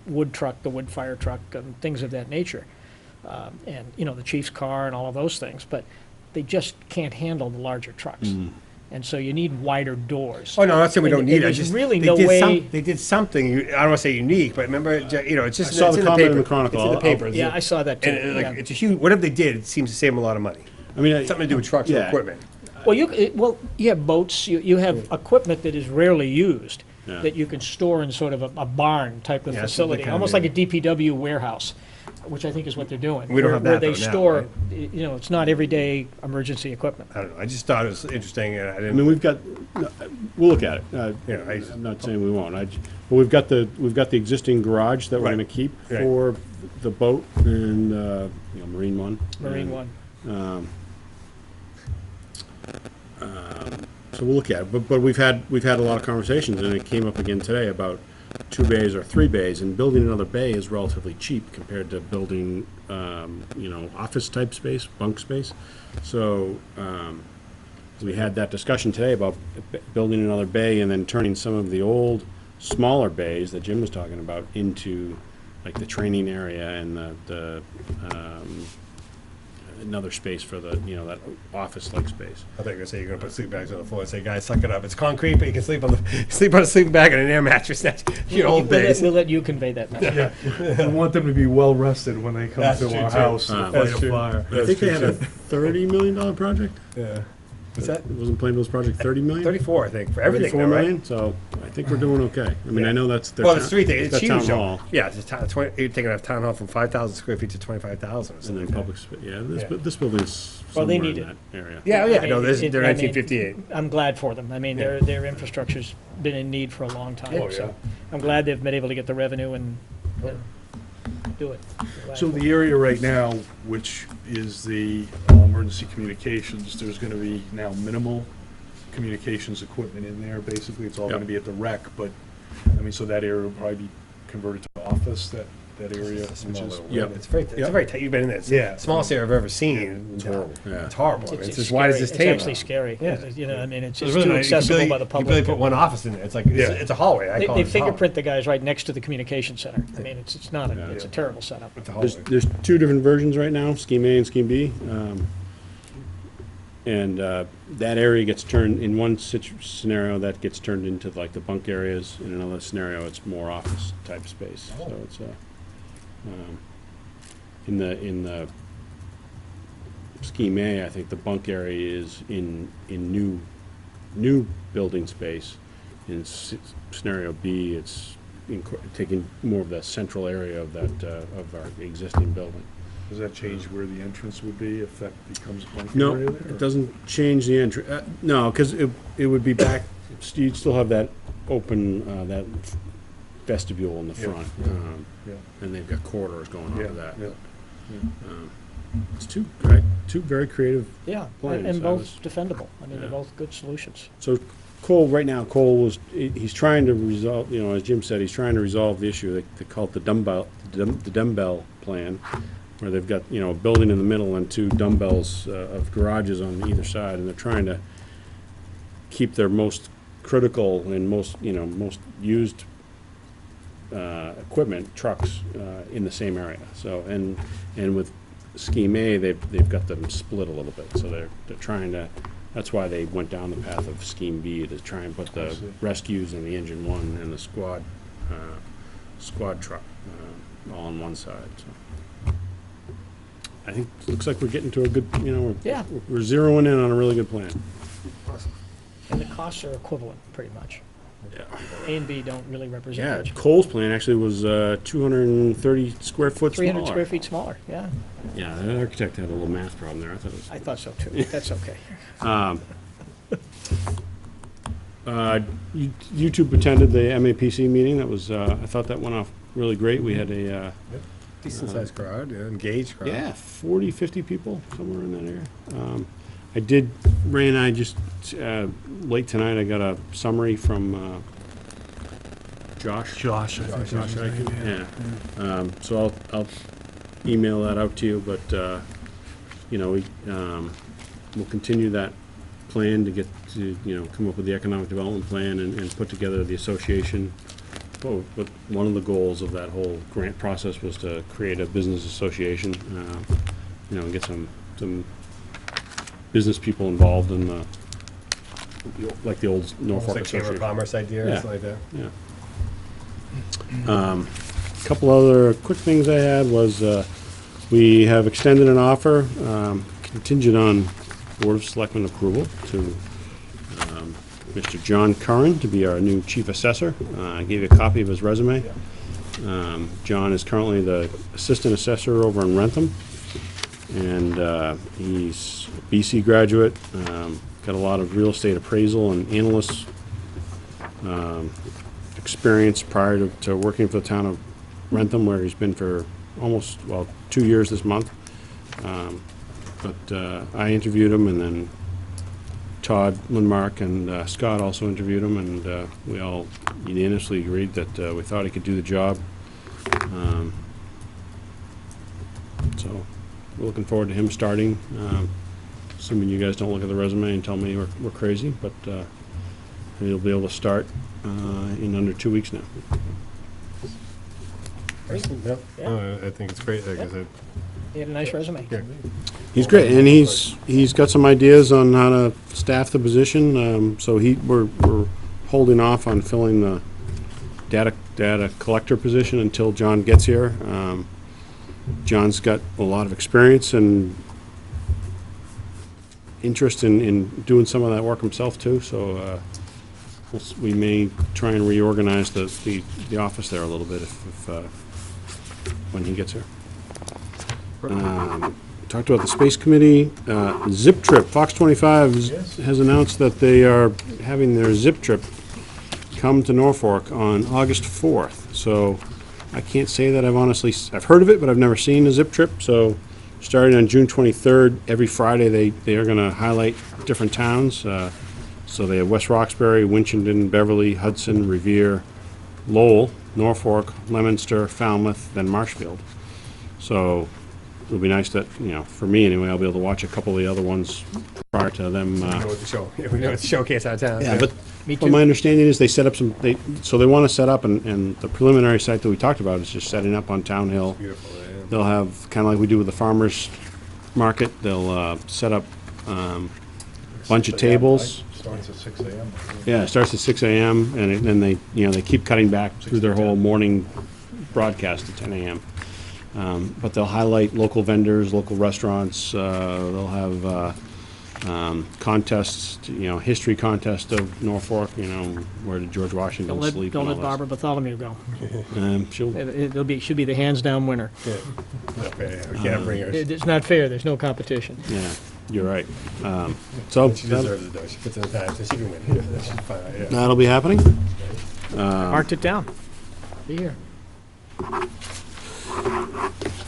wood truck, the wood fire truck, and things of that nature. And, the chief's car and all of those things, but they just can't handle the larger trucks. And so you need wider doors. Oh, no, I'm not saying we don't And need it. I there's just, really they no did way. They did something, I don't want to say unique, but remember, it's just, I saw it's the in the comment paper. in the Chronicle. It's in the I'll- papers. Yeah, I saw that too. And yeah. it's a huge, whatever they did, it seems to save them a lot of money. I mean, Something to do with trucks or yeah. equipment. Well, you have boats, you have equipment that is rarely used, Yeah. that you can store in sort of a barn type of Yeah, that's facility, the kind almost of- like a DPW warehouse, which I think is what they're doing. We don't have where that, they though, now, store, right? it's not everyday emergency equipment. I don't know, I just thought it was interesting, and I I mean, didn't, we'll look at it. I'm not saying we won't. But we've got the existing garage that we're Right. going to keep Right. for the boat and, Marine One. Marine And, One. So we'll look at it. But we've had a lot of conversations, and it came up again today about 2 bays or 3 bays, and building another bay is relatively cheap compared to building, office type space, bunk space. So we had that discussion today about building another bay and then turning some of the old smaller bays that Jim was talking about into like the training area and the another space for the, you know, that office-like space. I think you're gonna say you're gonna put sleeping bags on the floor and say, guys, suck it up. It's concrete, but you can sleep on a sleeping bag and an air mattress. That's your old days. We'll let you convey that message. We want them to be well rested when they come That's to true, our too. house to That's fight a true. fire. I think they had a $30 million project. Yeah. What's that? Wasn't Plainville's project 30 million? 34, I think, for everything, 34 though, right? million? So I think we're doing okay. I mean, Yeah. I know that's their Well, town- it's three things. It's that's town huge, though. hall. Yeah, it's a town, you're taking a town hall from 5,000 square feet to 25,000 or And something then like that. public, yeah, Yeah. this building's Well, they somewhere in need that area. Yeah, oh, yeah, I no, mean, they're I mean, 1958. I'm glad for them. I mean, their infrastructure's been in need for a long time, Oh, yeah. so I'm glad they've been able to get the revenue and do it. Glad So for the area right now, which is the emergency communications, there's gonna be now minimal communications equipment in there, basically, it's all Yep. gonna be at the rec, but, I mean, so that area will probably be converted to office, that area, It's a which small is. little Yep. room. It's very, it's Yep. a very tight, you've been in it. It's the Yeah. smallest area I've ever seen. It's horrible, yeah. It's horrible. I mean, It's It's as wide as scary. this table. It's actually scary. Yeah. You know, I mean, it's It's too really nice. accessible by the You could really public. put one office in there. It's like, it's Yeah. it's a hallway. I call They it a hallway. fingerprint the guys right next to the communication center. I mean, it's not, Yeah. it's a terrible setup. It's a There's, hallway. there's two different versions right now, Scheme A and Scheme B. And that area gets turned, in one scenario, that gets turned into like the bunk areas. In another scenario, it's more office type space. Oh. So it's in the Scheme A, I think the bunk area is in new building space. In scenario B, it's taking more of the central area of that, of our existing building. Does that change where the entrance would be if that becomes a bunker No, area there? it doesn't change the entry, no, because it would be back, you'd still have that open, that vestibule in the Yeah. front. Yeah. And they've got corridors going Yeah, onto that. yeah. It's two very creative. Yeah, Plans, and I both was- defendable. I mean, they're Yeah. both good solutions. So Cole, right now, he's trying to resolve, you know, as Jim said, he's trying to resolve the issue, they call it the dumbbell plan, where they've got, you know, a building in the middle and two dumbbells of garages on either side, and they're trying to keep their most critical and most used equipment, trucks, in the same area. So, and with Scheme A, they've got them split a little bit, so they're trying to, that's why they went down the path of Scheme B, to try and put I the see. rescues and the engine one and the squad truck, all on one side, so. I think, looks like we're getting to a good, you know, Yeah. we're zeroing in on a really good plan. And the costs are equivalent, pretty much. Yeah. A and B don't really represent Yeah, much. Cole's plan actually was 230 square foot smaller. 300 square feet smaller, yeah. Yeah, that architect had a little math problem there. I thought it was. I thought so too. That's okay. You two attended the MAPC meeting. That was, I thought that went off really great. We had a, Decent sized crowd, yeah, engaged crowd. 40, 50 people, somewhere in that area. Ray and I just, late tonight, I got a summary from Josh. Josh, I think Josh, is his name, yeah. So I'll email that out to you, but, you know, we'll continue that plan to get to, you know, come up with the economic development plan and put together the association. Well, but one of the goals of that whole grant process was to create a business association, you know, and get some business people involved in the, like the old Almost Norfolk like Chamber of Association. Commerce idea or Yeah. something like that. Yeah. Couple other quick things I had was, we have extended an offer, contingent on Board of Selectmen approval to Mr. John Curran to be our new chief assessor. I gave you a copy of his resume. John is currently the assistant assessor over in Rentham, and he's a BC graduate, got a lot of real estate appraisal and analyst experience prior to working for the town of Rentham, where he's been for almost, 2 years this month. But I interviewed him, and then Todd Lindmark and Scott also interviewed him, and we all unanimously agreed that we thought he could do the job. So we're looking forward to him starting, assuming you guys don't look at the resume and tell me we're crazy, but he'll be able to start in under 2 weeks now. No, I think it's great, like I said. He had a nice resume. Yeah. He's great, and he's got some ideas on how to staff the position. So we're holding off on filling the data collector position until John gets here. John's got a lot of experience and interest in doing some of that work himself too. So we may try and reorganize the office there a little bit if when he gets here. Talked about the Space Committee. Zip Trip, Fox 25 has announced that they are having their Zip Trip come to Norfolk on August 4th. So I can't say that I've heard of it, but I've never seen a Zip Trip. So starting on June 23rd, every Friday they are going to highlight different towns. So they have West Roxbury, Winchendon, Beverly, Hudson, Revere, Lowell, Norfolk, Leominster, Falmouth, then Marshfield. So it'll be nice that, for me anyway, I'll be able to watch a couple of the other ones prior to them. We know what the show, we know it's a showcase out of town. Yeah, but Me but too. my understanding is they set up they want to set up, and the preliminary site that we talked about is just setting up on Town Hill. Beautiful, yeah. They'll have, kind of like we do with the farmers market, they'll set up bunch of tables. Starts at 6 a.m. Yeah, it starts at 6 a.m. and then they keep cutting back through their whole morning broadcast at 10 a.m. But they'll highlight local vendors, local restaurants. They'll have contests, history contest of Norfolk. Where did George Washington sleep? Don't and let all Barbara Bartholomew go. that. She'll, Should be the hands-down winner. Yeah. Okay, we can't bring her. It's not fair, there's no competition. yeah, you're right. So She deserves it, though. She puts in the time, so she can win. She's fine, yeah. that'll be happening. Marked it down. Be here.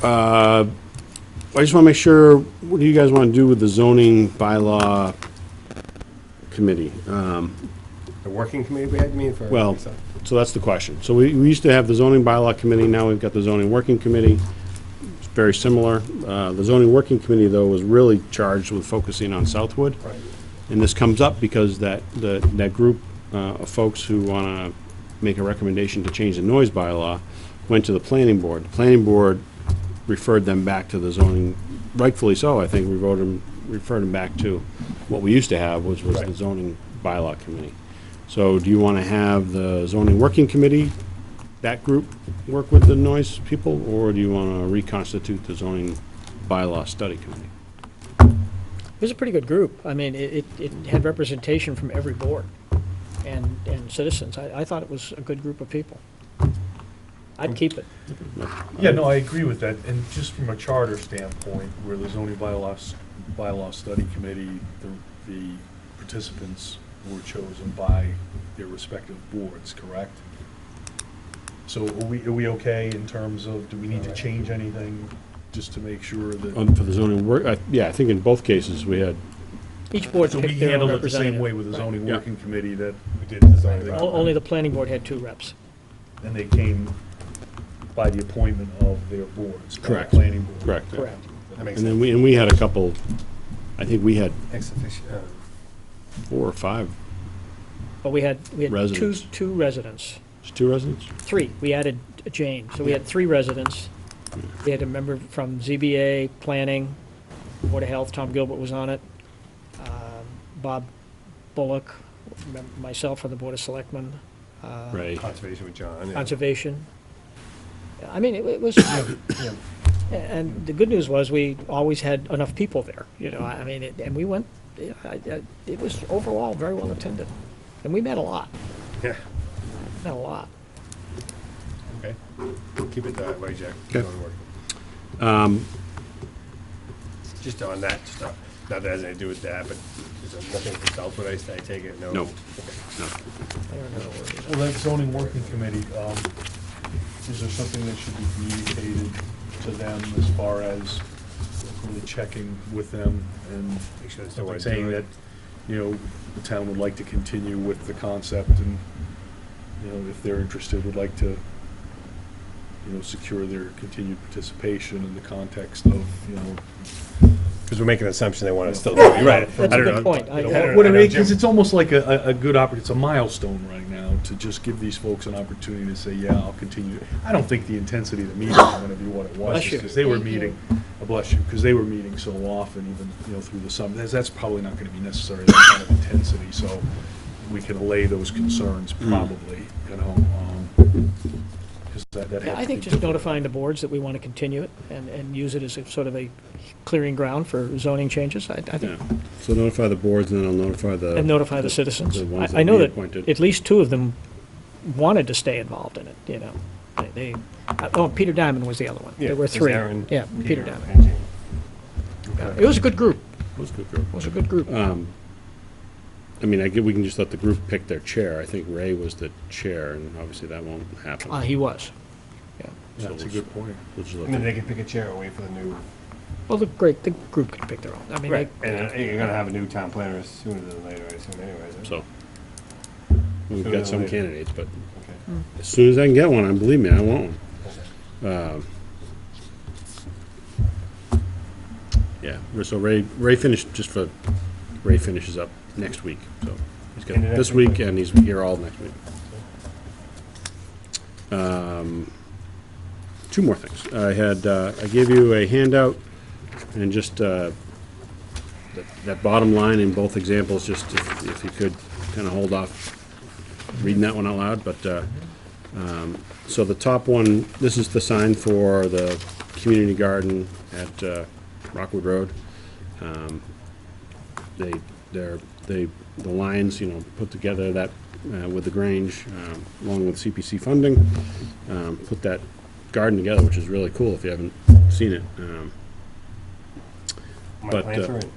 I just want to make sure, what do you guys want to do with the zoning bylaw committee? The working committee we had, you mean, for? Well, so that's the question. So we used to have the zoning bylaw committee, now we've got the zoning working committee. It's very similar. The zoning working committee, though, was really charged with focusing on Southwood. Right. And this comes up because that group of folks who want to make a recommendation to change the noise bylaw went to the planning board. The planning board referred them back to the zoning, rightfully so, I think, referred them back to what we used to have, which was the Right. zoning bylaw committee. So do you want to have the zoning working committee, that group, work with the noise people, or do you want to reconstitute the zoning bylaw study committee? It was a pretty good group. I mean, it had representation from every board and citizens. I thought it was a good group of people. I'd keep it. Yeah, no, I agree with that, and just from a charter standpoint, where the zoning bylaw study committee, the participants were chosen by their respective boards, correct? So are we okay in terms of, do we need to change anything, just to make sure that? For the zoning work, yeah, I think in both cases, we had, Each board So we picked their own handled it the same way representative. with the zoning Yeah. working committee, that, We did the zoning bylaw. Only the planning board had 2 reps. and they came by the appointment of their boards. by the Correct. Planning board. correct. Correct. That makes And sense. then we had a couple, I think we had Ex officio, 4 or 5, But we had Residents. two residents. just 2 residents? 3. We added Jane. So we had 3 residents. We had a member from ZBA, Planning, Board of Health, Tom Gilbert was on it. Bob Bullock, myself from the Board of Selectmen. Right. conservation with John. yeah. Conservation. I mean, it was, and the good news was we always had enough people there, I mean, and we went, it was overall very well attended. And we met a lot, Yeah, met a lot. okay. Keep it that way, Jack. Okay. Zoning working. Just on that stuff, not that it has anything to do with that, but is there nothing from Southwood, I take it? No? No. Okay. I don't know where it is. Well, that zoning working committee, is there something that should be communicated to them as far as really checking with them and Make sure it's the way to saying do that, it. the town would like to continue with the concept and, if they're interested, would like to, secure their continued participation in the context of, Because we're making an assumption they want to still, you're right. That's I a don't good know. point. I don't know, what I mean, Jim. because it's almost like a good opportunity, it's a milestone right now to just give these folks an opportunity to say, yeah, I'll continue. I don't think the intensity of the meeting is going to be what it was, Bless you. because they were Thank you. meeting, bless you, because they were meeting so often, even, through the summer. That's probably not going to be necessary, that kind of intensity, so we can allay those concerns probably, 'cause that had Yeah, to I think be just difficult. notifying the boards that we want to continue it and use it as a sort of a clearing ground for zoning changes, I Yeah, think, so notify the boards, and then I'll notify the. and notify the citizens. the ones I know we that appointed. at least two of them wanted to stay involved in it, Peter Diamond was the other one. Yeah, There were it was three. Aaron, Yeah, Peter Peter, Diamond. and Jane. It was a good group. It was a good group. It was a good group. I mean, we can just let the group pick their chair. I think Ray was the chair, and obviously that won't happen. He was. Yeah. Yeah, that's a good point. We'll just let And then them- they can pick a chair or wait for the new, Well, the group can pick their own. I mean, right, and you're gonna have a new town planner sooner than later, I assume anyways. right? So, we've Sooner got than some later. candidates, but Okay. as soon as I can get one, believe me, I want one. Yeah, so Ray finished, Ray finishes up next week, so he's got And the next this week? week, and he's here all next week. Two more things. I gave you a handout, and just, that bottom line in both examples, just if you could kind of hold off reading that one out loud, but, so the top one, this is the sign for the community garden at, Rockwood Road. The lines, put together that, with the Grange, along with CPC funding, put that garden together, which is really cool if you haven't seen it. My But, plants are in.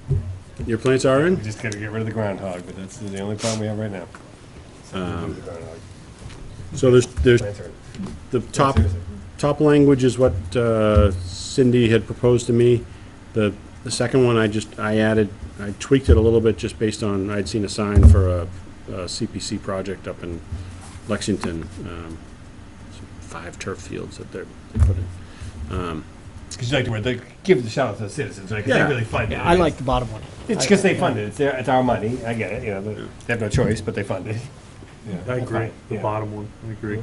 Your plants are We in? just gotta get rid of the groundhog, but that's the only problem we have right now. So remove the groundhog. So there's Plants are in. the top, seriously. top language is what Cindy had proposed to me. The second one, I tweaked it a little bit just based on, I'd seen a sign for a CPC project up in Lexington, 5 turf fields that they put in. Because you like the word, they give the shout out to the citizens, right? 'Cause Yeah. they really fund it. I like the bottom one. It's because they fund it. It's our money. I get it. They have no choice, but they fund it. I agree, fine, the yeah. bottom one, I agree.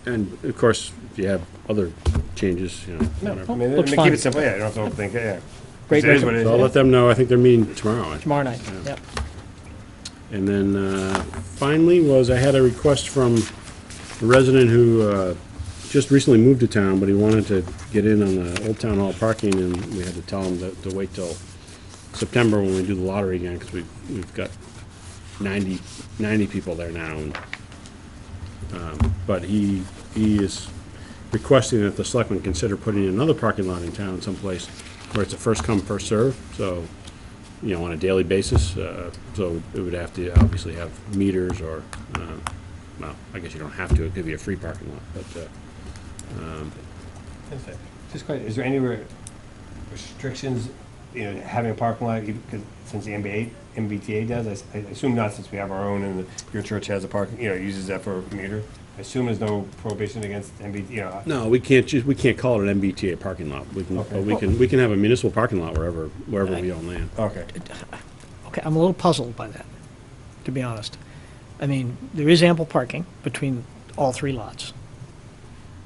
And of course, if you have other changes, No, whatever. I mean, Looks keep fine. it simple. Yeah, you don't have to overthink it. Yeah. Great It is what it is. So I'll let them know, I think they're meeting tomorrow. Tomorrow night, yep. And then finally I had a request from a resident who just recently moved to town, but he wanted to get in on the Old Town Hall parking, and we had to tell him to wait till September when we do the lottery again, because we've got 90 people there now. And, but he is requesting that the selectmen consider putting another parking lot in town someplace where it's a first come, first serve. So, on a daily basis. So it would have to obviously have meters or, well, I guess you don't have to, it'd give you a free parking lot, but, Just quite, is there any restrictions, having a parking lot, since the MBTA does? I assume not, since we have our own and your church has a parking, uses that for a commuter. I assume there's no prohibition against MBTA, no, we can't call it an MBTA parking lot. We can, Okay. but we can have a municipal parking lot wherever we own land. Okay. Okay, I'm a little puzzled by that, to be honest. I mean, there is ample parking between all 3 lots.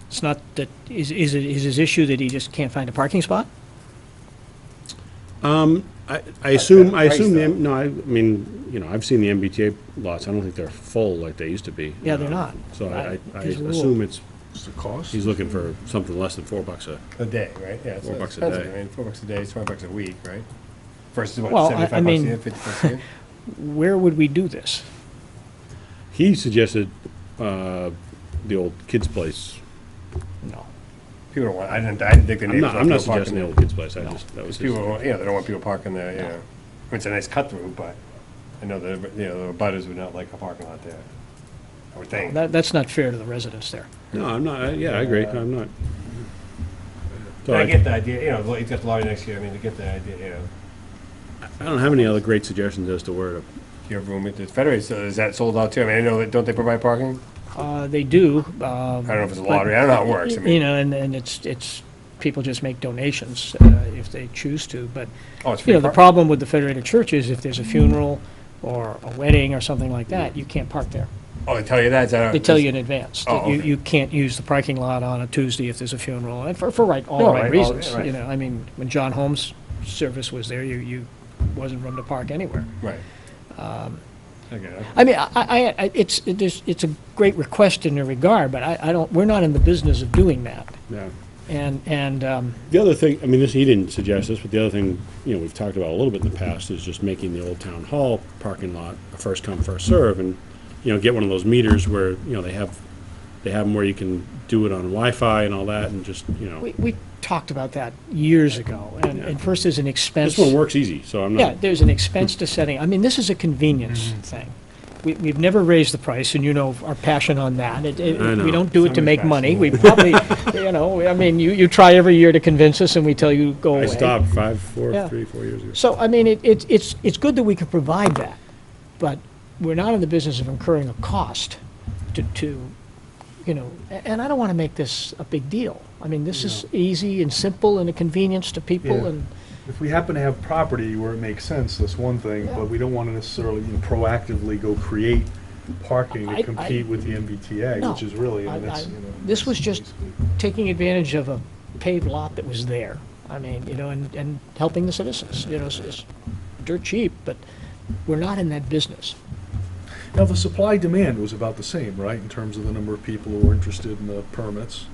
It's not that, is his issue that he just can't find a parking spot? I assume, price, though. no, I mean, I've seen the MBTA lots. I don't think they're full like they used to be. Yeah, they're not. So I There's a rule. assume What's the cost? he's looking for something less than $4 A day, right? Yeah, it's $4 a expensive. day. I mean, $4 a day is $20 a week, right? Versus what, Well, I 75 bucks a mean- year, 50 bucks a year? Where would we do this? He suggested the old kids' place. No. People don't want, I didn't think the I'm neighbors not, want I'm not people parking suggesting the there. old kids' place. That was Because his. people, they don't want people parking there, I mean, it's a nice cut through, but I know that, the butters would not like a parking lot there. I would think. That's not fair to the residents there. No, I'm not, I agree, I'm not. So I get the idea, he's got the lottery next year, I mean, I get the idea, I don't have any other great suggestions as to where to, you have room at the Federated, so is that sold out too? I mean, I know, don't they provide parking? They do. I don't know if it's a lottery, I don't know how it works, I mean. And it's, people just make donations if they choose to, but, Oh, it's free the parking? problem with the Federated Church is if there's a funeral or a wedding or something like that, you can't park there. Oh, they tell you that? Is that They tell you in advance Oh, that you, okay. you can't use the parking lot on a Tuesday if there's a funeral, and for all No, the right right, reasons. right. You know, I mean, when John Holmes' service was there, you wasn't room to park anywhere. Right. Okay. I mean, it's a great request in a regard, but I don't, we're not in the business of doing that. Yeah. And, The other thing, I mean, he didn't suggest this, but the other thing, we've talked about a little bit in the past is just making the old town hall parking lot a first come, first serve, and, get one of those meters where, they have them where you can do it on Wi-Fi and all that, and just, we talked about that years ago, and first there's an expense. this one works easy, so I'm not. Yeah, there's an expense to setting, I mean, this is a convenience thing. We've never raised the price, and our passion on that. I know. We don't do it to Somebody's make passion. money. We probably, I mean, you try every year to convince us, and we tell you, go away. I stopped Yeah. 3-4 years ago. So, I mean, it's good that we can provide that, but we're not in the business of incurring a cost to and I don't want to make this a big deal. I mean, this is easy and simple and a convenience to people, Yeah. and If we happen to have property where it makes sense, that's one thing, but we don't want to necessarily proactively go create parking I- to compete with the MBTA, No. which is really, I- that's, this was just basically- taking advantage of a paved lot that was there. I mean, and helping the citizens, it's dirt cheap, but we're not in that business. Now, the supply-demand was about the same, right, in terms of the number of people who were interested in the permits,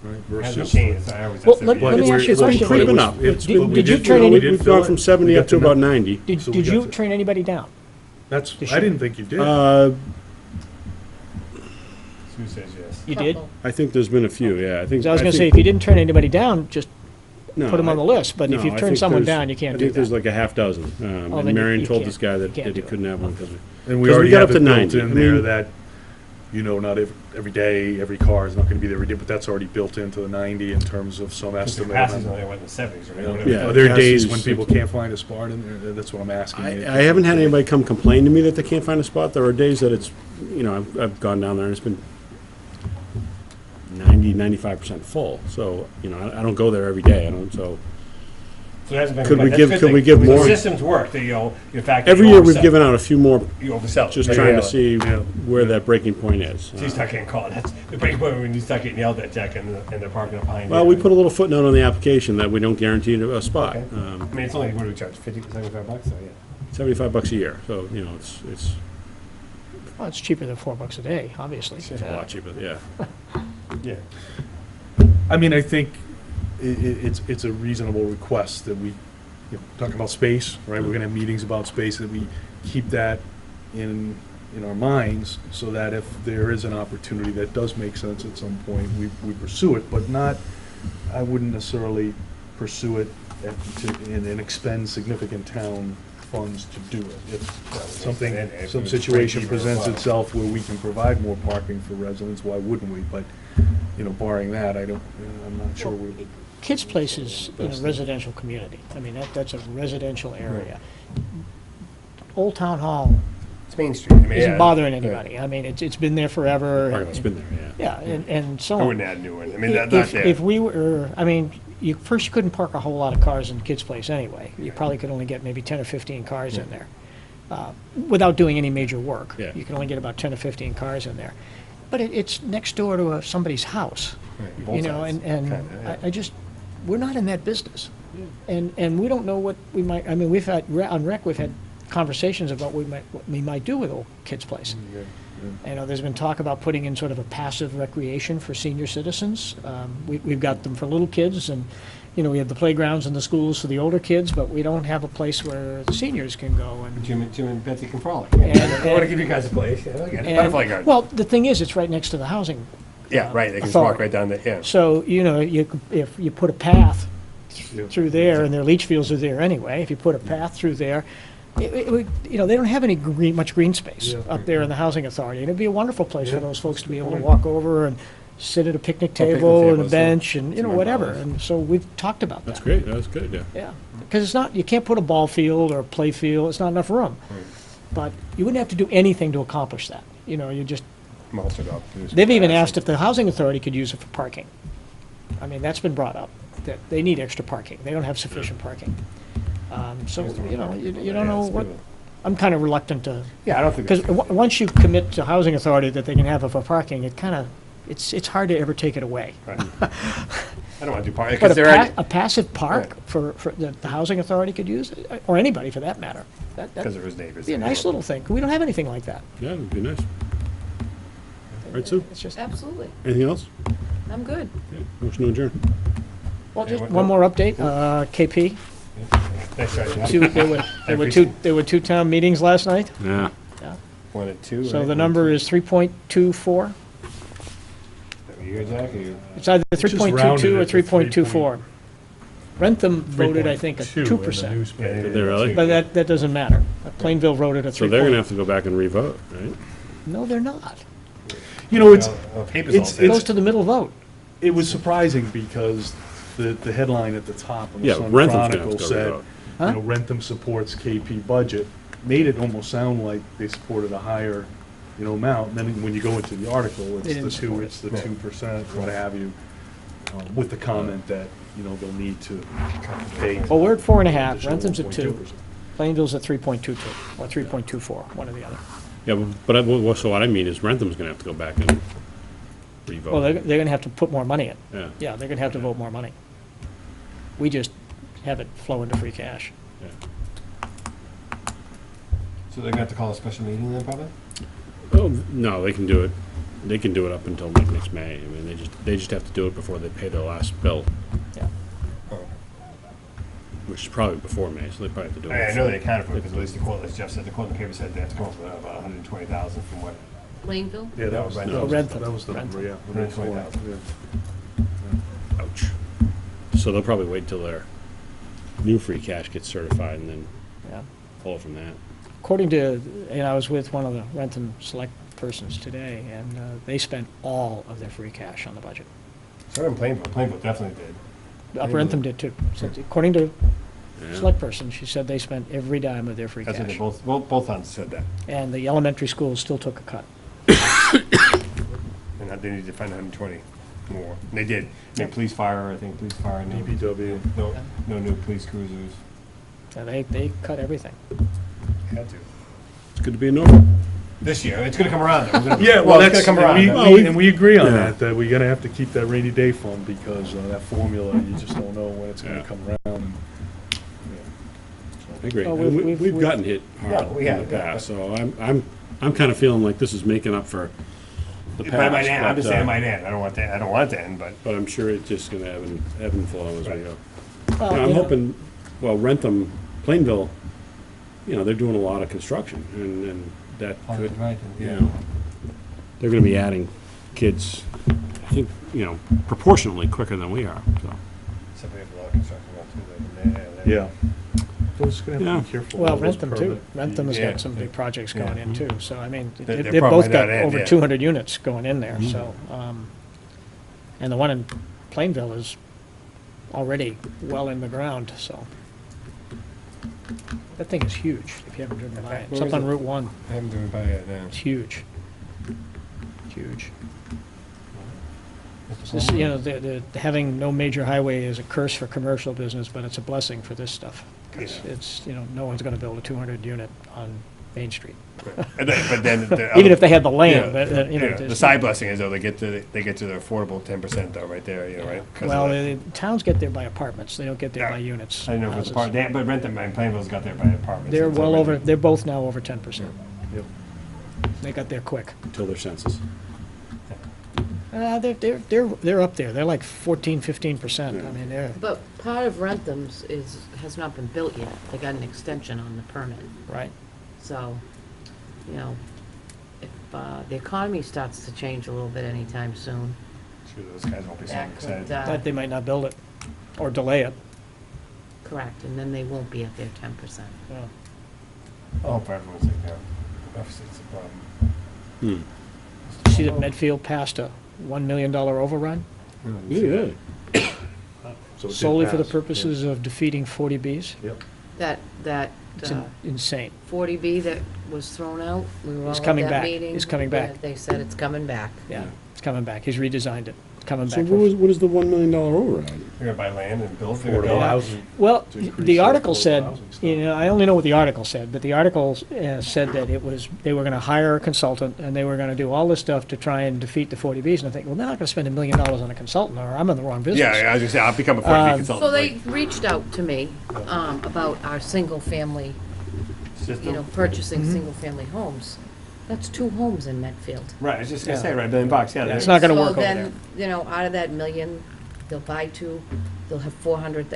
right, Hasn't versus. changed. I always Well, have let to me ask you a But question. creeping was- up. it's- Did- but we did you did turn fill- any- we did We've fill gone it. from We 70 got up to the about num- 90. Did So we you got the- turn anybody down? That's, this I year? didn't think you did. Who says yes? You did? I think there's been a few, yeah. I think. I was I going to say, think- if you didn't turn anybody down, just no, put them on the list, but if no, you I turn think someone there's- down, you can't I do think there's that. like a half dozen. then And you- Marion you told can't- this guy you that can't that he do it. couldn't have one because. And we 'cause we already got have up it to built 90. in I there mean- that, not every day, every car is not gonna be there every day, but that's already built into the 90 in terms of some estimate. Capacity's only, what, in the 70s, right? Whatever. Yeah. Are there days Capacity's when people 60. can't find a spot in there? That's what I'm asking. I haven't had anybody come complain to me that they can't find a spot. There are days that it's, I've gone down there and it's been 95% full. So, I don't go there every day. I don't, so. So it hasn't been. Could we that's give- a good could we thing. give Because more? The systems work, the fact that Every you year we've oversell- given out a few more, You oversell. just Maybe trying yeah. to see where that breaking point is. So you start getting caught. That's the break point when you start getting yelled at, Jack, and they're parking up behind you. Well, we put a little footnote on the application that we don't guarantee a spot. Okay. I mean, it's only, what do we charge, 50, 75 bucks? So, yeah. $75 a year, so, it's Well, it's cheaper than $4 a day, obviously. a lot cheaper, yeah. Yeah. I mean, I think it's a reasonable request that we, talking about space, right? We're gonna have meetings about space, that we keep that in our minds, so that if there is an opportunity that does make sense at some point, we pursue it, but not, I wouldn't necessarily pursue it and expend significant town funds to do it. If something, If some it was situation break even presents or- itself where we can provide more parking for residents, why wouldn't we? But, barring that, I'm not sure we. Kids' Place is in a Best. residential community. I mean, that's a residential area. Old Town Hall It's Main Street. I mean, isn't yeah. bothering anybody. I mean, it's been there forever. Parking lot's been there, yeah. Yeah, and so I on. wouldn't add a new one. I mean, not there. If we were, I mean, you couldn't park a whole lot of cars in Kids Place anyway. You probably could only get maybe 10 or 15 cars in there, without doing any major work. Yeah. You can only get about 10 or 15 cars in there. But it's next door to somebody's house, Right, both sides, and kinda, yeah. we're not in that business. And we don't know what we might, I mean, we've had, on rec, we've had conversations about what we might do with Old Kids Place. There's been talk about putting in sort of a passive recreation for senior citizens. We've got them for little kids, and, we have the playgrounds and the schools for the older kids, but we don't have a place where the seniors can go and. Jim and Betsy can frolic. And- I want to give you guys a place. Yeah, I get it. and- Butterfly garden. Well, the thing is, it's right next to the housing. Yeah, right. They can just authority. walk right down there. Yeah. So, if you put a path Yeah. through there, and their leach fields are there anyway, if you put a path through there, it would, they don't have any much green space Yeah. up there in the housing authority. And it'd be a wonderful place for Yeah. those folks to be able to Point. walk over and sit at a picnic picnic table and a tables, yeah. bench and, Some whatever. umbrellas. And so we've talked about that. That's great, that's good, yeah. Yeah, because it's not, you can't put a ball field or a play field, it's not enough room. But you wouldn't have to do anything to accomplish that. You just, Mulch it up. they've even asked if the housing authority could use it for parking. I mean, that's been brought up, that they need extra parking. They don't have sufficient parking. So, you don't know I'm kind of reluctant to, Yeah, I don't think. because once you commit to housing authority that they can have it for parking, it kind of, it's hard to ever take it away. Right. I don't want to do parking, But because they're, a passive park for the housing authority could use, or anybody for that matter. because That'd of his neighbors. be a nice little thing. We don't have anything like that. Yeah, it'd be nice. Right, Sue? It's just, Absolutely. Anything else? I'm good. Okay, motion to adjourn. well, just one more update, KP. Thanks, Jeff. There were two town meetings last night, Yeah. 1 and 2, so right? the number is 3.24. Are you here, Jack, or you? It's either Just 3.22 or rounded it to 3.24. Rentham voted, I think, a 2%. Did they really? But that doesn't matter. Plainville voted a 3. So they're gonna have to go back and re-vote, right? No, they're not. You know, it's, Papers all it's- say. It goes to the middle vote. it was surprising because the headline at the top of the Yeah, Sun Rentham's gonna have Chronicle to go said, re-vote. Huh? you know, Rentham supports KP budget, made it almost sound like they supported a higher, you know, amount. And then when you go into the article, They it's didn't the support it. it's the 2%, what have you, with the comment that, you know, they'll need to pay. Well, we're at 4.5, additional Rentham's at 2, 1.2%. Plainville's at 3.22, or 3.24, one or the other. Yeah, so what I mean is Rentham's gonna have to go back and re-vote. Well, they're gonna have to put more money in. Yeah. Yeah, they're gonna have to vote more money. We just have it flow into free cash. So they're gonna have to call a special meeting then, probably? Oh, no, they can do it. They can do it up until like next May. I mean, they just have to do it before they pay their last bill, Yeah. which is probably before May, so they probably have to do it. I know they accounted for it, because at least the quote, as Jeff said, the quote in the paper said they have to come up with about 120,000 from what? Plainville? Yeah, that was, No, Rentham. that was the number, yeah. 120,000. Yeah. Ouch. So they'll probably wait till their new free cash gets certified and then Yeah. pull it from that. According to, and I was with one of the Rentham select persons today, and they spent all of their free cash on the budget. So in Plainville definitely did. Upper Rentham did too. So according to Yeah. select person, she said they spent every dime of their free That's what they cash. both towns said that. And the elementary schools still took a cut. And that they need to find 120 more. And they did. I mean, police fire, I think, police fire, no, DPW. no new police cruisers. And they cut everything. Had to. It's good to be a Norfolk. This year, it's gonna come around though. Yeah, well, well, it's that's, gonna come around. and That- we, and we agree on Yeah. that we gotta have to keep that rainy day fund because that formula, you just don't know when it's gonna Yeah. come around. I agree. Well, And we've- We've gotten hit Yeah, hard we in have, the yeah. past, so I'm kind of feeling like this is making up for the past. But it might end. I'm but, just saying it might end. I don't want it to end, but. But I'm sure it's just gonna ebb and flow as we Right. go. Well, Yeah, I'm you know, hoping, well, Rentham, Plainville, you know, they're doing a lot of construction, and that could, Right, you know, they're gonna be adding kids, I think, you know, proportionally quicker than we are, so. Except we have a lot of construction going too. Yeah. So it's gonna have Yeah. to be careful. Well, with those Rentham too. permit Rentham has Yeah. got some big projects going in too, so I mean, They're they've probably both got not in, over yeah. 200 units going in there, so. And the one in Plainville is already well in the ground, so. That thing is huge, if you haven't driven by it. It's Where up is on it? Route 1. I haven't driven by it now. It's huge. Huge. This, you know, having no major highway is a curse for commercial business, but it's a blessing for this stuff. 'Cause Yeah. it's, you know, no one's gonna build a 200 unit on Main Street. But then Even if they had the yeah, land, but, you know. yeah. The there's- side blessing is though they get to the affordable 10% though right there, you know, right? 'Cause of Well, that. the towns get there by apartments, they don't get there Yeah. by units. I don't know if it's houses. part, but Rentham and Plainville's got there by apartments. They're It's well already- over, they're both now over 10%. Yep. They got there quick. Until their census. They're up there, they're like 14, 15%. I mean, they're, But part of Rentham's has not been built yet. They got an extension on the permit. right. So, you know, if the economy starts to change a little bit anytime soon, Sure, those guys won't be so that excited. could, That they might not build it, or delay it. correct, and then they won't be at their 10%. Yeah. Oh, for everyone's sake, yeah. Deficit's a problem. See that Medfield passed a $1 million overrun Yeah. So it did solely for the pass, purposes of defeating 40Bs? yeah. Yep. That It's insane. 40B that was thrown out, we were all It's at coming that back. meeting. It's coming Yeah, back. They said it's coming back. Yeah, it's coming back. He's redesigned it. coming So back from. what is the $1 million override? They're gonna buy land and build. Affordable housing. Well, to increase the the article affordable said, housing stuff. you know, I only know what the article said, but the article said that they were gonna hire a consultant, and they were gonna do all this stuff to try and defeat the 40Bs, and I think, well, they're not gonna spend $1 million on a consultant, or I'm in the wrong business. Yeah, I was gonna say, I'll become a 40B consultant. So they reached out to me, about our single-family, purchasing single-family homes. That's 2 homes in Medfield. Right, I was just gonna Yeah. say, right, $1 million, yeah. It's not gonna work over So there. then, out of that million, they'll buy 2, they'll have 400,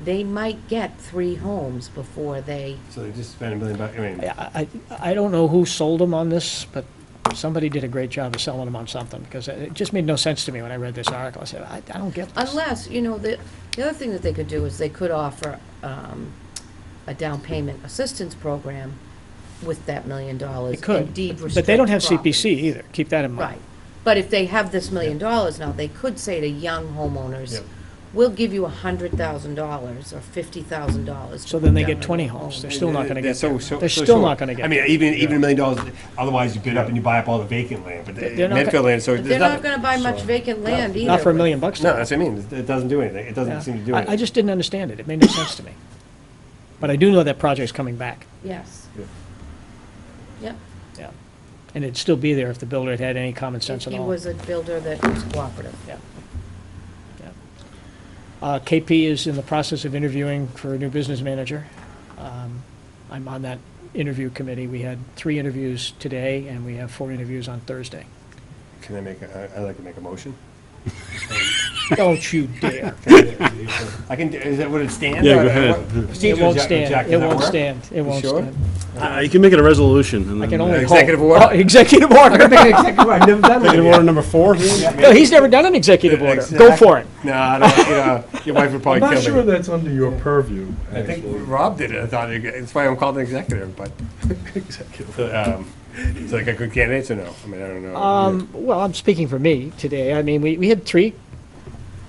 they might get 3 homes before they, So they just spent $1 million, I mean, I don't know who sold them on this, but somebody did a great job of selling them on something, because it just made no sense to me when I read this article. I said, I don't get this. unless, the other thing that they could do is they could offer a down payment assistance program with that $1 million. They could, and deed but they don't have restrict CPC properties. either, keep that in mind. Right. But if they have this $1 million now, they could say to young homeowners, Yep. we'll give you $100,000 or $50,000. So then they get 20 homes, they're still not gonna they're get there. so They're still short. not gonna get I mean, there. even $1 million, otherwise you bid up and you buy up all the vacant land, but They're not Medfield land, so But there's they're not nothing. gonna buy much vacant land either. Not for $1 with- million bucks. No, that's what I mean, it doesn't do anything, it Yeah. doesn't seem to do I anything. just didn't understand it, it made no sense to me. But I do know that project's coming back, Yes. Yeah. Yep. yeah. And it'd still be there if the builder had had any common sense If at he all. was a builder that was cooperative. Yeah. Yeah. KP is in the process of interviewing for a new business manager. I'm on that interview committee. We had 3 interviews today, and we have 4 interviews on Thursday. Can I'd like to make a motion? Don't you dare. I can, is that what it stands? Yeah, Or- go ahead. It won't Jack, stand, does it that won't work? stand, it won't sure? stand. You can make it a resolution. And I then- can only hope. Executive order? Oh, executive order. I've never done one Executive yet. order number 4? No, he's never done an executive order. Go for it. No, I don't, your wife would I'm probably not kill sure me. that's under your purview, I think actually. Rob did it, I thought, it's why I'm called an executive, but, Executive. is it like a good candidates or no? I mean, I don't know. Well, I'm speaking for me today. I mean, we had 3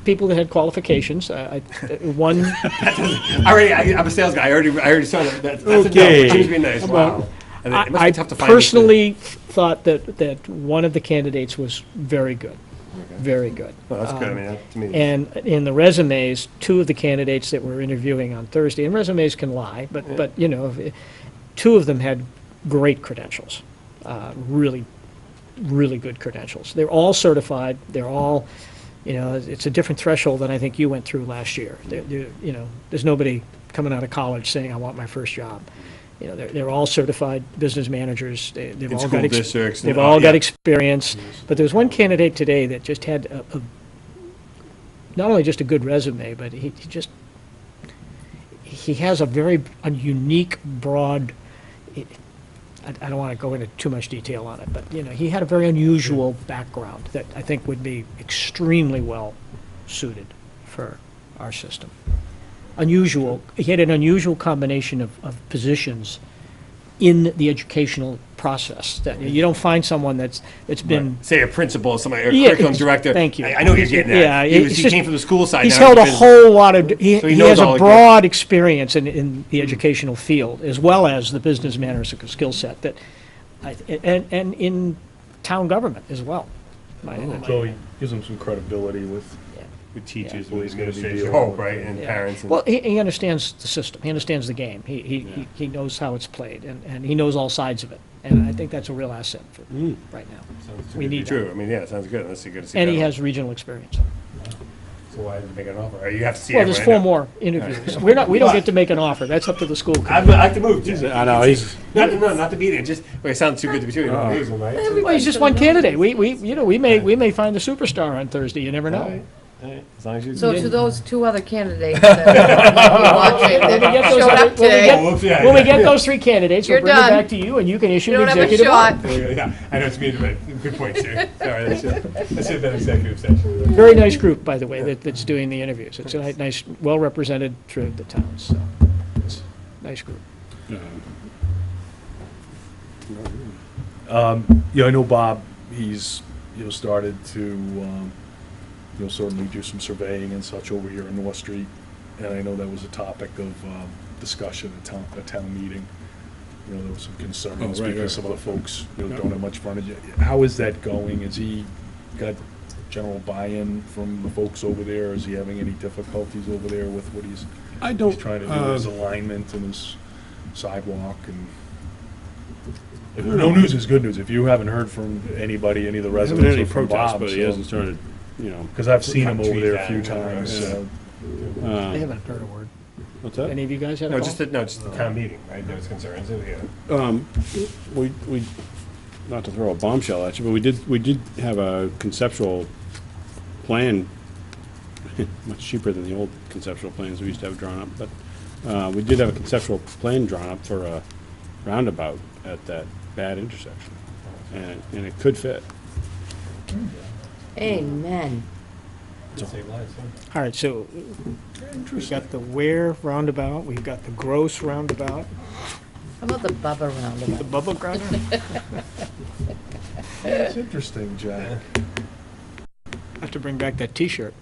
people that had qualifications. One, I'm a sales guy, I already saw that, that's a no, Okay. it seems to be nice, wow. And it must I be tough to find. these personally thought that one of the candidates was very good, very good. two. Well, that's good, I mean, that, to me. And in the resumes, 2 of the candidates that we're interviewing on Thursday, and resumes can lie, but 2 of them had great credentials, really, really good credentials. They're all certified, they're all, it's a different threshold than I think you went through last year. There's nobody coming out of college saying, I want my first job. They're all certified business managers. They've In all school got districts and they've all- all got yeah. experience. But there was one candidate today that just had not only just a good resume, but he has a unique, broad. I don't want to go into too much detail on it, but he had a very unusual background that I think would be extremely well suited for our system. Unusual. He had an unusual combination of positions in the educational process that you don't find someone that's been. Say a principal, somebody, or Yeah, curriculum director. thank you. I know he's getting that. Yeah, He it's just- came from the school side. He's now held a business. whole lot of, So he he knows has all a the- broad experience in the educational field, as well as the business manners skill set that, and in town government as well. So he gives them some credibility with, With teachers, Yeah. with He's gonna be administration, dealing hope, with right, it. and Yeah. parents. And Well, he understands the system, he understands the game, he knows how it's played, and he knows all sides of it, and I think that's a real asset for right now. sounds too we good to be need true. I mean, yeah, it sounds good. Let's see, good to see. And he that. has regional experience. So why did you make an offer? Or you have to see. Well, there's everyone, 4 more interviews. We don't get to make an offer, that's up to the school I'd committee. like to move. Jeff. I know, he's, Not to beat it. Just it sounds too good to be true. You don't lose them, right? Well, he's just one candidate, we may find a superstar on Thursday, you never know. All right. As long as you. So to those 2 other candidates that are watching, When we get that those showed other- up today, Oh, whoops, yeah, When we yeah. get those 3 candidates, we'll You're bring it done. back to you, and you can issue you an don't have a executive shot. order. Yeah, I know it's me, but good point, sir. Sorry, that's it. That executive session. Very nice group, by the way, that's doing the interviews. It's a nice, well-represented through the towns, so, it's a nice group. I know Bob, he's, started to, certainly do some surveying and such over here in North Street. And I know that was a topic of discussion at town meeting. There was some concerns Oh, right, because right. some of the folks, don't have much frontage. How is that going? Has he got general buy-in from the folks over there? Is he having any difficulties over there with what he's trying to do, his alignment and his sidewalk and? No news is good news. If you haven't heard from anybody, any of the There hasn't residents been or any from protests, Bob, but he hasn't started, you know. because I've seen him Cutting over there a trees few down, times. yeah. I haven't heard a word. What's that? Any of you guys had a No, call? just the town meeting, right? There was concerns, yeah. We, not to throw a bombshell at you, but we did have a conceptual plan, much cheaper than the old conceptual plans we used to have drawn up, but we did have a conceptual plan drawn up for a roundabout at that bad intersection, and it could fit. Amen. Save lives, All right, so we've got the Ware roundabout, we've got the Gross roundabout, How about the Bubba the roundabout? Bubba roundabout. It's interesting, Jack. I have to bring back that T-shirt.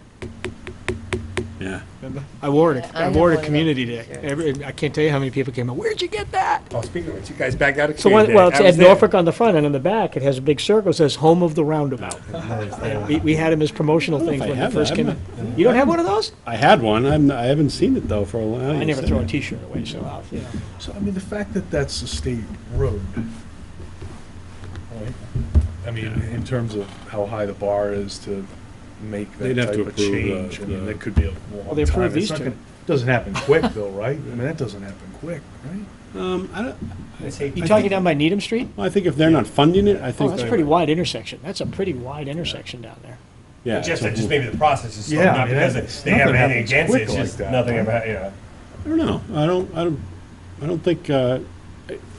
Yeah. Remember? I wore it. Yeah, I I have wore it one at of Community those Day. T-shirts. I can't tell you how many people came up. Where'd you get that? Oh, speaking of which, you guys back out of So Community well, it's Day. I was at there. Norfolk on the front, and on the back, it has a big circle. It says "Home of the Roundabout." We had them as promotional I don't know things if I when they have first that. came I'm in. You don't have one of those? I had one. I haven't seen it though for a while. I never throw a T-shirt away, so I'll, you know. So, I mean, the fact that that's a state road, right? I mean, in terms of how high the bar is to make that They'd have type to of approve change, I mean, the- that could be a long they time. approved It's these not two. gonna- Doesn't happen quick though, right? I mean, that doesn't happen quick, right? I don't. You talking down by Needham Street? Well, I think if they're not funding it, I Oh, think. that's a pretty wide intersection. That's a pretty wide intersection down there. Yeah. Just so- maybe the process is slow, Yeah, not I mean, because that's- they have nothing anything happens against it, quick it's like just that, nothing right? ever, yeah. I don't know. I don't think,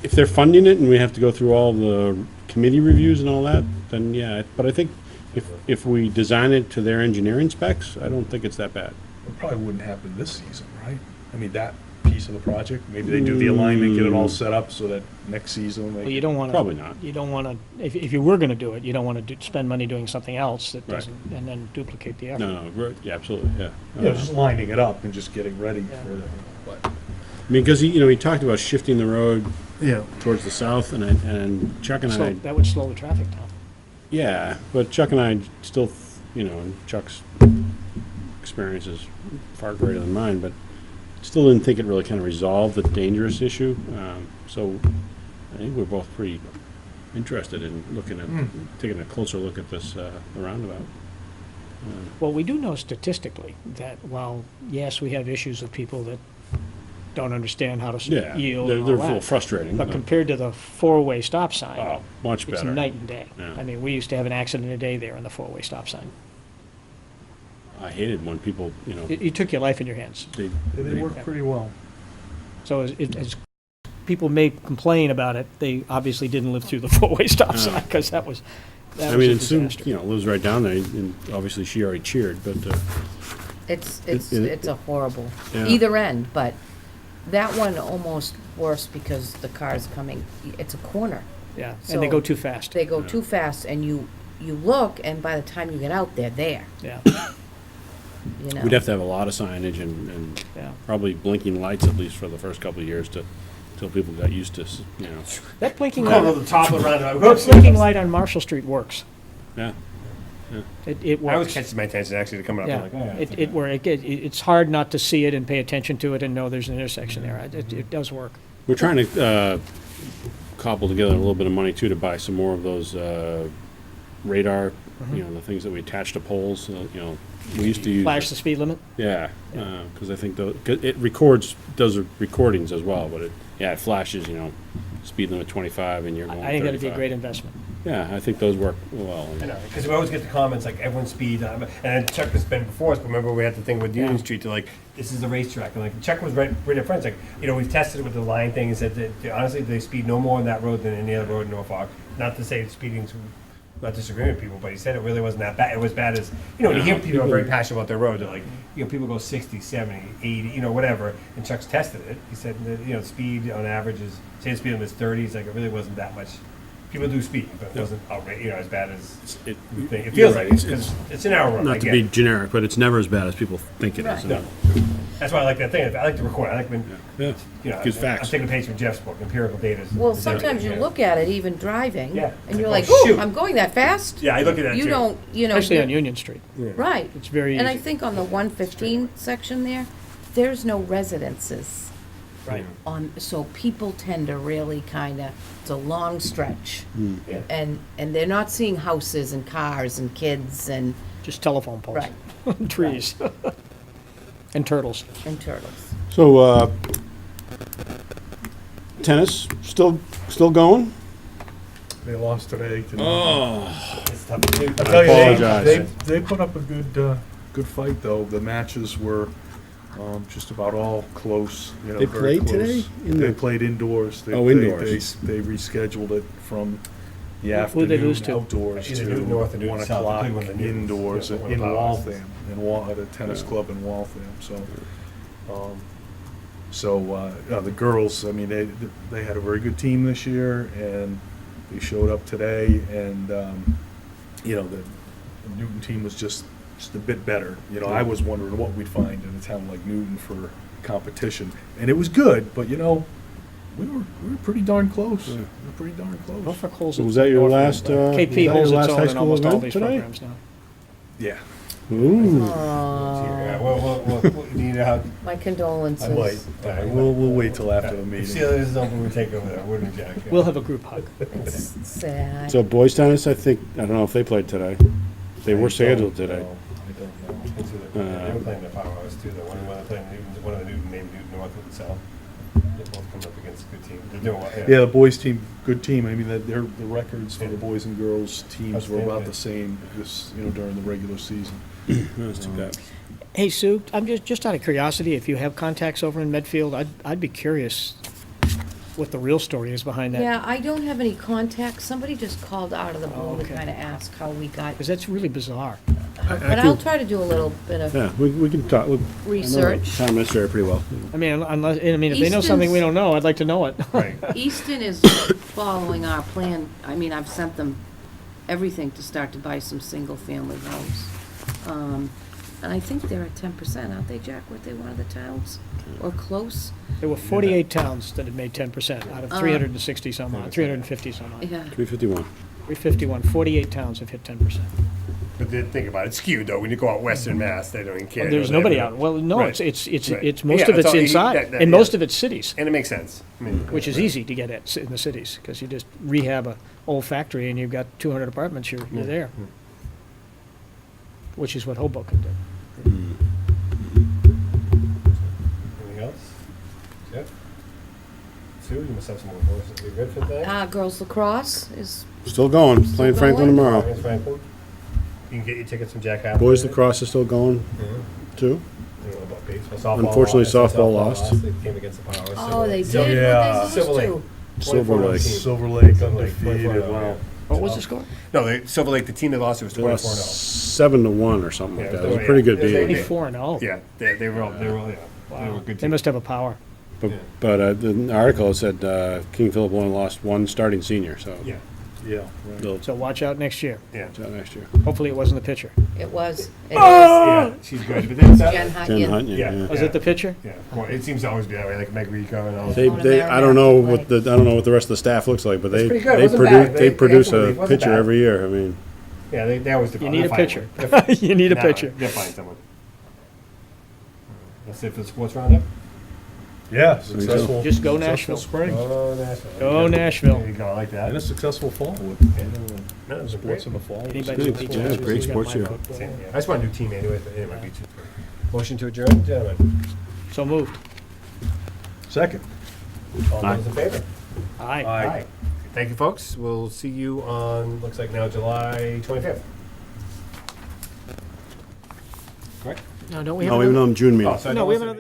if they're funding it and we have to go through all the committee reviews and all that, then yeah. But I think if we design it to their engineering specs, I don't think it's that bad. It probably wouldn't happen this season, right? I mean, that piece of the project, maybe they do the alignment, get it all set up so that next season Well, they. you don't want to. Probably not. You don't want to, if you were going to do it, you don't want to spend money doing something else that Right. doesn't, and then duplicate the effort. No, right, yeah, absolutely, yeah. Yeah, just lining it up and just getting ready for it. But, I mean, because he talked about shifting the road yeah. towards the south, and Chuck and So I, that would slow the traffic down. yeah, but Chuck and I still, and Chuck's experience is far greater than mine, but still didn't think it really kind of resolved the dangerous issue. So I think we're both pretty interested in looking at, taking a closer look at this, the roundabout. Well, we do know statistically that while, yes, we have issues with people that don't understand how to Yeah, yield they're and a all little that, frustrating. but compared to the four-way stop sign, Oh, much it's better. night and day. Yeah. I mean, we used to have an accident a day there on the four-way stop sign. I hated when people, You took your life in your hands. They work pretty well. So as people may complain about it, they obviously didn't live through the four-way stop sign, because that was I a mean, and Sue, disaster. lives right down there, and obviously she already cheered, but, It's a horrible, Yeah. either end, but that one almost worse because the car's coming, it's a corner. Yeah, and they So go too fast. They go too fast and you look and by the time you get out, they're there, Yeah, you know? we'd have to have a lot of signage and yeah. probably blinking lights at least for the first couple of years till people got used to, That blinking Over light, the top of the roundabout. that blinking light on Marshall Street works. yeah. It I always works. catches my attention actually to come up. Yeah, I'm like, oh, yeah. it's hard not to see it and pay attention to it and know there's an intersection there. It does work. We're trying to cobble together a little bit of money too to buy some more of those radar, the things that we attach to poles. We used to use. Flash the speed limit. Yeah, because I think it does recordings as well, but it flashes, speed limit 25 and you're going 35. I think that'd be a great investment. Yeah, I think those work well. I know, because we always get the comments like everyone's speed, and then Chuck has been before us, but remember we had the thing with Union Street to like, this is a racetrack, and like Chuck was right in front, it's like, we've tested it with the line thing and said that honestly they speed no more on that road than any other road in Norfolk. Not to say speeding's not disagreeing with people, but he said it really wasn't that bad. It was bad as, when you hear people are very passionate about their road, they're like, people go 60, 70, 80, whatever, and Chuck's tested it. He said that, speed on average is, say the speed limit is 30, he's like, it really wasn't that much people do speak, but it wasn't outrageous, as bad as It, you think. It you're feels right, like it, because it's an hour run, I not to get be it. generic, but it's never as bad as people think it is. Right. That's why I like that thing. I like to record. I like when, Yeah, gives I'm facts. taking a page from Jeff's book, empirical data. Well, sometimes you look at it even driving. Yeah. And you're Oh, like, shoot. ooh, I'm going that fast? Yeah, I look at that You too. don't, Especially on you're- Union Street. right. It's very And I easy. think on the 115 section there, there's no residences Right. on, so people tend to really kind of, it's a long stretch. Yeah. And they're not seeing houses and cars and kids and, Just telephone poles. right, Trees. And turtles. and turtles. So, tennis, still going? They lost today. It's tough to do. I tell you, apologize. they put up a good fight though. The matches were just about all close. They very played close. today? They played indoors. Indoors. They rescheduled it from the Who'd they lose afternoon to? outdoors Either to Newton North or Newton 1 South. They o'clock played one of the Newtons. indoors Yeah, one of in the powers. Waltham, at a tennis club in Waltham. The girls, I mean, they had a very good team this year, and they showed up today, and the Newton team was just a bit better. I was wondering what we'd find in a town like Newton for competition, and it was good, but we were pretty darn close. We were pretty darn close. Norfolk holds So its was that your Norfolk. last, KP holds its own in almost all these today? programs now. Yeah. Ooh. Yeah, well, you need a hug. My condolences. I might. We'll wait till after the If meeting. Steelers is open, we'll take over there, wouldn't we, Jack? Yeah. We'll have a group hug. It's sad. So boys tennis, I don't know if they played today. They were scheduled today. I don't know. Into the- They were playing the powerhouse too, though. One of the Newton named Newton North and South. They both come up against a good team. They're doing well. Yeah, the boys' team, good team. I mean, the records for the boys and girls teams were about Outstanding. the same during the regular season. That's too bad. Hey, Sue, I'm just out of curiosity, if you have contacts over in Medfield, I'd be curious what the real story is behind that. Yeah, I don't have any contacts. Somebody just called out of the blue to okay. kind of ask how we got, Because that's really bizarre. but I'll try to do a little bit of Yeah, we can talk. I know research. Town administrator pretty well. I mean, if they know something we don't know, I'd like to know it. Right. Easton is following our plan. I mean, I've sent them everything to start to buy some single-family homes. And I think they're at 10%, aren't they, Jack? Weren't they one of the towns? Or close? There were 48 towns that had made 10% out of 360 some odd, 350 some odd. Yeah. 351. 351, 48 towns have hit 10%. But then think about it, it's skewed though. When you go out Western Mass, they don't even care. There's They nobody have- out, well, no, Right. it's Right. most Yeah, of it's it's all- inside, that- and yeah. most of it's cities, And it makes sense. I mean, which is easy to get at in the cities, because you just rehab a old factory and you've got 200 apartments, you're there. Which is what Hoboken did. Anything else? Jeff? Sue, you must have some more voices. You good for that? Girls lacrosse is, Still going. Playing Franklin going? tomorrow. Against Franklin? You can get your tickets from Jack Happel. Boys lacrosse is still going Mhm. too. I don't know about baseball. Softball Unfortunately, lost. softball lost. They came against the Powers. oh, they did? Silver- Yeah. What they Silver used Lake. to? Silver 24 Lake. team. Silver Lake Silver Lake, undefeated. 24-0, Wow. yeah. What was the score? No, Silver Lake, the team that lost, it was They 24-0. lost 7-1 or something like Yeah, that. It was a yeah. pretty good Yeah, they- beating. 24-0. Yeah, they were all, yeah. They were a good They team. must have a power. But, Yeah. but the article said King Philip only lost one starting senior, so Yeah, Yeah. Right. they'll So watch out next year. yeah. watch out next year. Hopefully it wasn't the pitcher. It was. It Yeah, she's good. But then, Jen Jen Hunyon. Hunt, Yeah. yeah. Was it the pitcher? yeah, well, it seems to always be that way, like Meg Rico and all. They I don't know what the rest of the staff looks like, but they pretty good. It they wasn't produce bad. they They produce absolutely a wasn't pitcher bad. every year. I mean, Yeah, they always You define. need a they'll find pitcher. one. You need a Nah, pitcher. They'll find someone. Let's see if the sports roundup. Yeah. Successful. Just go successful Nashville. Spring. Oh, Nashville. Go Nashville. There you go, I like that. And a successful fall with No, it was sports great. in the fall. Anybody Good. who teaches Yeah, us great has got sports my year. vote. Yeah, I just want a new team anyway, but it might be too. Motion to adjourn, gentlemen. So moved. Second. All those in favor? Aye. Aye. Thank you, folks. We'll see you on, looks like now July 25th. Correct? No, don't we have no, even another? on June meeting. Oh, so I No, don't we have listen. another.